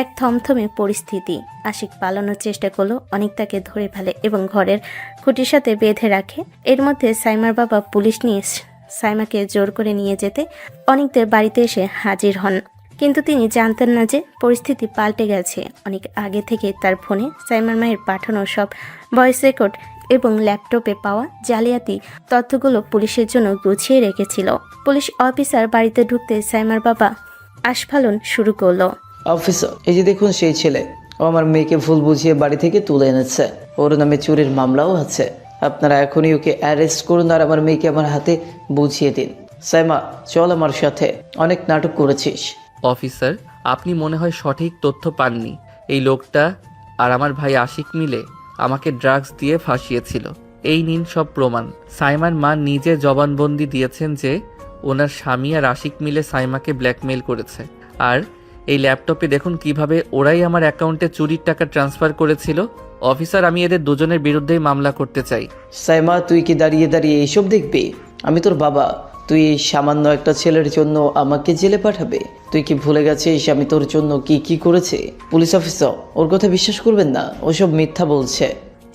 এক থমথমে পরিস্থিতি। আশিক পালানোর চেষ্টা করলো, অনেক তাকে ধরে ফেলে এবং ঘরের খুঁটির সাথে বেঁধে রাখে। এর মধ্যে সাইমার বাবা পুলিশ নিয়ে সাইমাকে জোর করে নিয়ে যেতে অনেকদের বাড়িতে এসে হাজির হন। কিন্তু তিনি জানতেন না যে পরিস্থিতি পাল্টে গেছে। অনেক আগে থেকে তার ফোনে সাইমার মায়ের পাঠানো সব ভয়েস রেকর্ড এবং ল্যাপটপে পাওয়া জালিয়াতি তথ্যগুলো পুলিশের জন্য গুছিয়ে রেখেছিল। পুলিশ অফিসার বাড়িতে ঢুকতে সাইমার বাবা আস্ফালন শুরু করলো। অফিসার, এই যে দেখুন সেই ছেলে, ও আমার মেয়েকে ভুল বুঝিয়ে বাড়ি থেকে তুলে এনেছে। ওর নামে চুরির মামলাও আছে। আপনারা এখনই ওকে অ্যারেস্ট করুন আর আমার মেয়েকে আমার হাতে বুঝিয়ে দিন। সাইমা, চল আমার সাথে, অনেক নাটক করেছিস। অফিসার, আপনি মনে হয় সঠিক তথ্য পাননি। এই লোকটা আর আমার ভাই আশিক মিলে আমাকে ড্রাগস দিয়ে ফাঁসিয়েছিল। এই নিন সব প্রমাণ। সাইমার মা নিজে জবানবন্দি দিয়েছেন যে ওনার স্বামী আর আশিক মিলে সাইমাকে ব্ল্যাকমেইল করেছে। আর এই ল্যাপটপে দেখুন কিভাবে ওরাই আমার অ্যাকাউন্টে চুরির টাকা ট্রান্সফার করেছিল। অফিসার, আমি এদের দুজনের বিরুদ্ধেই মামলা করতে চাই। সাইমা, তুই কি দাঁড়িয়ে দাঁড়িয়ে এইসব দেখবি? আমি তোর বাবা। তুই এই সামান্য একটা ছেলের জন্য আমাকে জেলে পাঠাবে? তুই কি ভুলে গেছিস আমি তোর জন্য কি কি করেছি? পুলিশ অফিসার, ওর কথা বিশ্বাস করবেন না, ওসব মিথ্যা বলছে।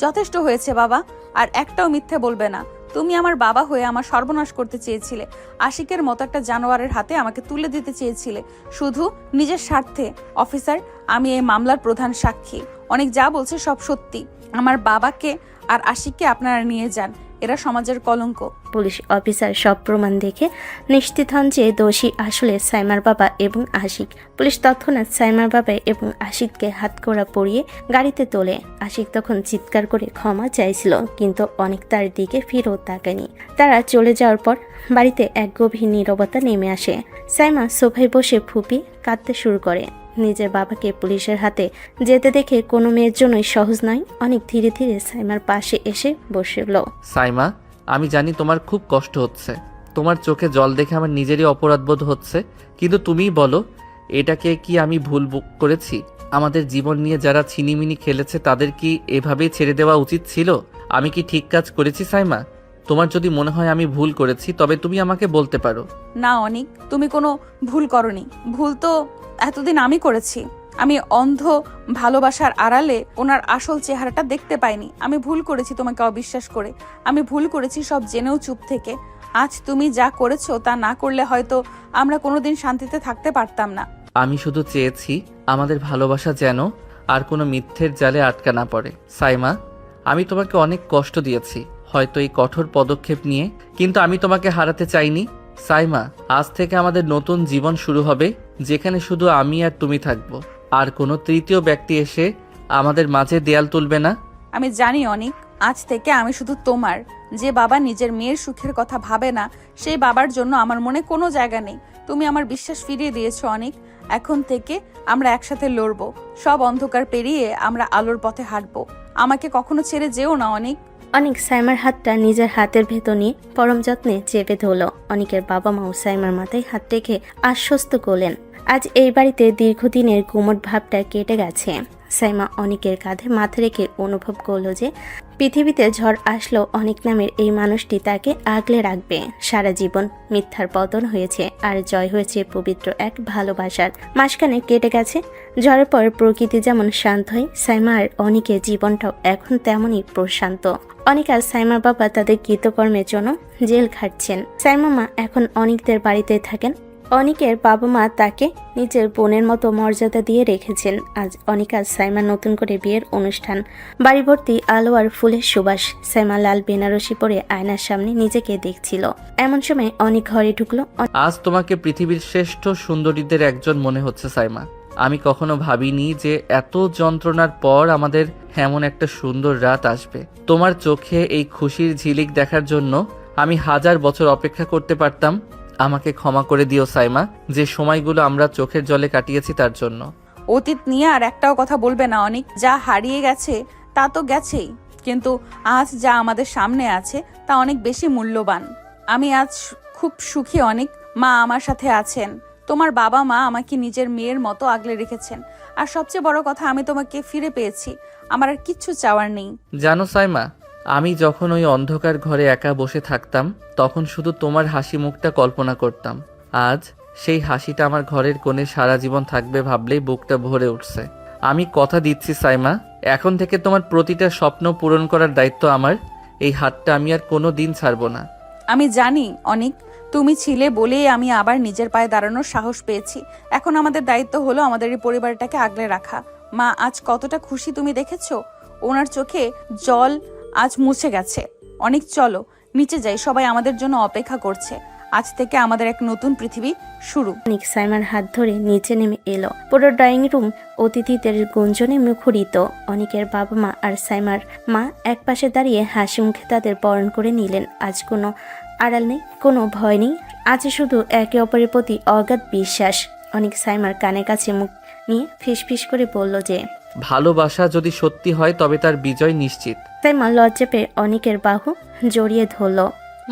যথেষ্ট হয়েছে বাবা, আর একটাও মিথ্যে বলবে না। তুমি আমার বাবা হয়ে আমার সর্বনাশ করতে চেয়েছিলে। আশিকের মতো একটা জানোয়ারের হাতে আমাকে তুলে দিতে চেয়েছিলে শুধু নিজের স্বার্থে। অফিসার, আমি এই মামলার প্রধান সাক্ষী। অনেক যা বলছে সব সত্যি। আমার বাবাকে আর আশিককে আপনারা নিয়ে যান, এরা সমাজের কলঙ্ক। পুলিশ অফিসার সব প্রমাণ দেখে নিশ্চিত হন যে দোষী আসলে সাইমার বাবা এবং আশিক। পুলিশ তৎক্ষণাৎ সাইমার বাবা এবং আশিককে হাতকড়া পরিয়ে গাড়িতে তোলে। আশিক তখন চিৎকার করে ক্ষমা চাইছিল, কিন্তু অনেক তার দিকে ফিরেও তাকায়নি। তারা চলে যাওয়ার পর বাড়িতে এক গভীর নীরবতা নেমে আসে। সাইমা সোফায় বসে ফুঁপিয়ে কাঁদতে শুরু করে। নিজের বাবাকে পুলিশের হাতে যেতে দেখে কোনো মেয়ের জন্যই সহজ নয়। অনেক ধীরে ধীরে সাইমার পাশে এসে বসল। সাইমা, আমি জানি তোমার খুব কষ্ট হচ্ছে। তোমার চোখে জল দেখে আমার নিজেরই অপরাধবোধ হচ্ছে। কিন্তু তুমিই বলো, এটাকে কি আমি ভুল করেছি? আমাদের জীবন নিয়ে যারা ছিনিমিনি খেলেছে তাদের কি এভাবেই ছেড়ে দেওয়া উচিত ছিল? আমি কি ঠিক কাজ করেছি সাইমা? তোমার যদি মনে হয় আমি ভুল করেছি তবে তুমি আমাকে বলতে পারো। না অনিক, তুমি কোনো ভুল করনি। ভুল তো এতদিন আমি করেছি। আমি অন্ধ ভালোবাসার আড়ালে ওনার আসল চেহারাটা দেখতে পাইনি। আমি ভুল করেছি তোমাকে অবিশ্বাস করে। আমি ভুল করেছি সব জেনেও চুপ থেকে। আজ তুমি যা করেছো তা না করলে হয়তো আমরা কোনোদিন শান্তিতে থাকতে পারতাম না। আমি শুধু চেয়েছি আমাদের ভালোবাসা যেন আর কোনো মিথ্যের জালে আটকা না পড়ে। সাইমা, আমি তোমাকে অনেক কষ্ট দিয়েছি হয়তো এই কঠোর পদক্ষেপ নিয়ে, কিন্তু আমি তোমাকে হারাতে চাইনি। সাইমা, আজ থেকে আমাদের নতুন জীবন শুরু হবে, যেখানে শুধু আমি আর তুমি থাকবো। আর কোনো তৃতীয় ব্যক্তি এসে আমাদের মাঝে দেয়াল তুলবে না। আমি জানি অনিক, আজ থেকে আমি শুধু তোমার। যে বাবা নিজের মেয়ের সুখের কথা ভাবে না, সেই বাবার জন্য আমার মনে কোনো জায়গা নেই। তুমি আমার বিশ্বাস ফিরিয়ে দিয়েছো অনিক। এখন থেকে আমরা একসাথে লড়বো। সব অন্ধকার পেরিয়ে আমরা আলোর পথে হাঁটবো। আমাকে কখনো ছেড়ে যেও না অনিক। অনেক সাইমার হাতটা নিজের হাতের ভেতর নিয়ে পরম যত্নে চেপে ধরল। অনেকের বাবা মাও সাইমার মাথায় হাত রেখে আশ্বস্ত করলেন। আজ এই বাড়িতে দীর্ঘদিনের গুমট ভাবটা কেটে গেছে। সাইমা অনেকের কাঁধে মাথা রেখে অনুভব করলো যে পৃথিবীতে ঝড় আসলো অনেক নামের এই মানুষটি তাকে আগলে রাখবে সারা জীবন। মিথ্যার পতন হয়েছে আর জয় হয়েছে পবিত্র এক ভালোবাসার। মাসখানে কেটে গেছে। ঝড়ের পর প্রকৃতি যেমন শান্ত হয়, সাইমা আর অনেকের জীবনটাও এখন তেমনই প্রশান্ত। অনেক আর সাইমার বাবা তাদের কৃতকর্মের জন্য জেল খাটছেন। সাইমা মা এখন অনেকদের বাড়িতে থাকেন। অনিকের বাবা মা তাকে নিজের বোনের মতো মর্যাদা দিয়ে রেখেছেন। আজ অনিক আর সাইমার নতুন করে বিয়ের অনুষ্ঠান। বাড়ি ভর্তি আলো আর ফুলের সুবাস। সাইমা লাল বেনারসি পরে আয়নার সামনে নিজেকে দেখছিল। এমন সময় অনিক ঘরে ঢুকলো। আজ তোমাকে পৃথিবীর শ্রেষ্ঠ সুন্দরীদের একজন মনে হচ্ছে সাইমা। আমি কখনো ভাবিনি যে এত যন্ত্রণার পর আমাদের এমন একটা সুন্দর রাত আসবে। তোমার চোখে এই খুশির ঝিলিক দেখার জন্য আমি 1000 বছর অপেক্ষা করতে পারতাম। আমাকে ক্ষমা করে দিও সাইমা, যে সময়গুলো আমরা চোখের জলে কাটিয়েছি তার জন্য। অতীত নিয়ে আর একটাও কথা বলবে না অনেক। যা হারিয়ে গেছে তা তো গেছেই, কিন্তু আজ যা আমাদের সামনে আছে তা অনেক বেশি মূল্যবান। আমি আজ খুব সুখী অনেক। মা আমার সাথে আছেন, তোমার বাবা মা আমাকে নিজের মেয়ের মতো আগলে রেখেছেন, আর সবচেয়ে বড় কথা আমি তোমাকে ফিরে পেয়েছি। আমার আর কিচ্ছু চাওয়ার নেই। জানো সাইমা, আমি যখন ওই অন্ধকার ঘরে একা বসে থাকতাম তখন শুধু তোমার হাসি মুখটা কল্পনা করতাম। আজ সেই হাসিটা আমার ঘরের কোণে সারা জীবন থাকবে ভাবলেই বুকটা ভরে উঠছে। আমি কথা দিচ্ছি সাইমা, এখন থেকে তোমার প্রতিটা স্বপ্ন পূরণ করার দায়িত্ব আমার। এই হাতটা আমি আর কোনো দিন ছাড়বো না। আমি জানি অনেক, তুমি ছিলে বলেই আমি আবার নিজের পায়ে দাঁড়ানোর সাহস পেয়েছি। এখন আমাদের দায়িত্ব হলো আমাদের এই পরিবারটাকে আগলে রাখা। মা আজ কতটা খুশি তুমি দেখেছো, ওনার চোখে জল আজ মুছে গেছে। অনেক চলো নিচে যাই, সবাই আমাদের জন্য অপেক্ষা করছে। আজ থেকে আমাদের এক নতুন পৃথিবী শুরু। অনেক সাইমার হাত ধরে নিচে নেমে এলো। পুরো ড্রয়িং রুম অতিথিদের গুঞ্জনে মুখরিত। অনেকের বাবা মা আর সাইমার মা একপাশে দাঁড়িয়ে হাসি মুখে তাদের বরণ করে নিলেন। আজ কোনো আড়াল নেই, কোনো ভয় নেই, আজ শুধু একে অপরের প্রতি অগাধ বিশ্বাস। অনেক সাইমার কানে কাছে মুখ নিয়ে ফিসফিস করে বলল যে, ভালোবাসা যদি সত্যি হয় তবে তার বিজয় নিশ্চিত। সাইমা লজ্জা পেয়ে অনেকের বাহু জড়িয়ে ধরল।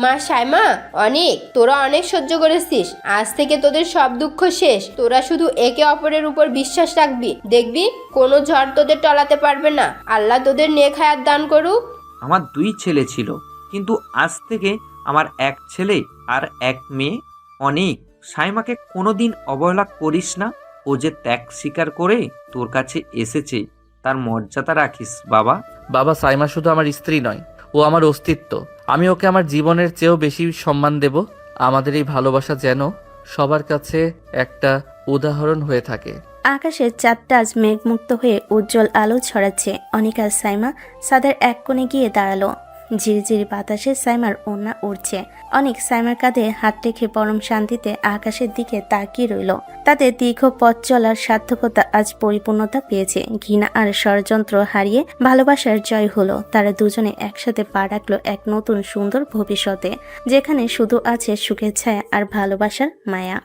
মা সাইমা, অনেক তোরা অনেক সহ্য করেছিস, আজ থেকে তোদের সব দুঃখ শেষ। তোরা শুধু একে অপরের উপর বিশ্বাস রাখবি, দেখবি কোনো ঝড় তোদের টলাতে পারবে না। আল্লাহ তোদের নেক হায়াত দান করুক। আমার 2 ছেলে ছিল, কিন্তু আজ থেকে আমার 1 ছেলে আর 1 মেয়ে। অনেক, সাইমাকে কোনোদিন অবহেলা করিস না। ও যে ত্যাগ স্বীকার করে তোর কাছে এসেছে, তার মর্যাদা রাখিস বাবা। বাবা, সাইমা শুধু আমার স্ত্রী নয়, ও আমার অস্তিত্ব। আমি ওকে আমার জীবনের চেয়েও বেশি সম্মান দেব। আমাদের এই ভালোবাসা যেন সবার কাছে একটা উদাহরণ হয়ে থাকে। আকাশের চাঁদটা আজ মেঘমুক্ত হয়ে উজ্জ্বল আলো ছড়াচ্ছে। অনেক আর সাইমা ছাদের এক কোণে গিয়ে দাঁড়ালো। ঝিরিঝিরি বাতাসে সাইমার ওড়না উড়ছে। অনেক সাইমার কাঁধে হাত রেখে পরম শান্তিতে আকাশের দিকে তাকিয়ে রইল। তাদের দীর্ঘ পথ চলার সার্থকতা আজ পরিপূর্ণতা পেয়েছে। ঘৃণা আর ষড়যন্ত্র হারিয়ে ভালোবাসার জয় হলো। তারা দুজনে একসাথে পা রাখলো এক নতুন সুন্দর ভবিষ্যতে, যেখানে শুধু আছে সুখের ছায়া আর ভালোবাসার মায়া।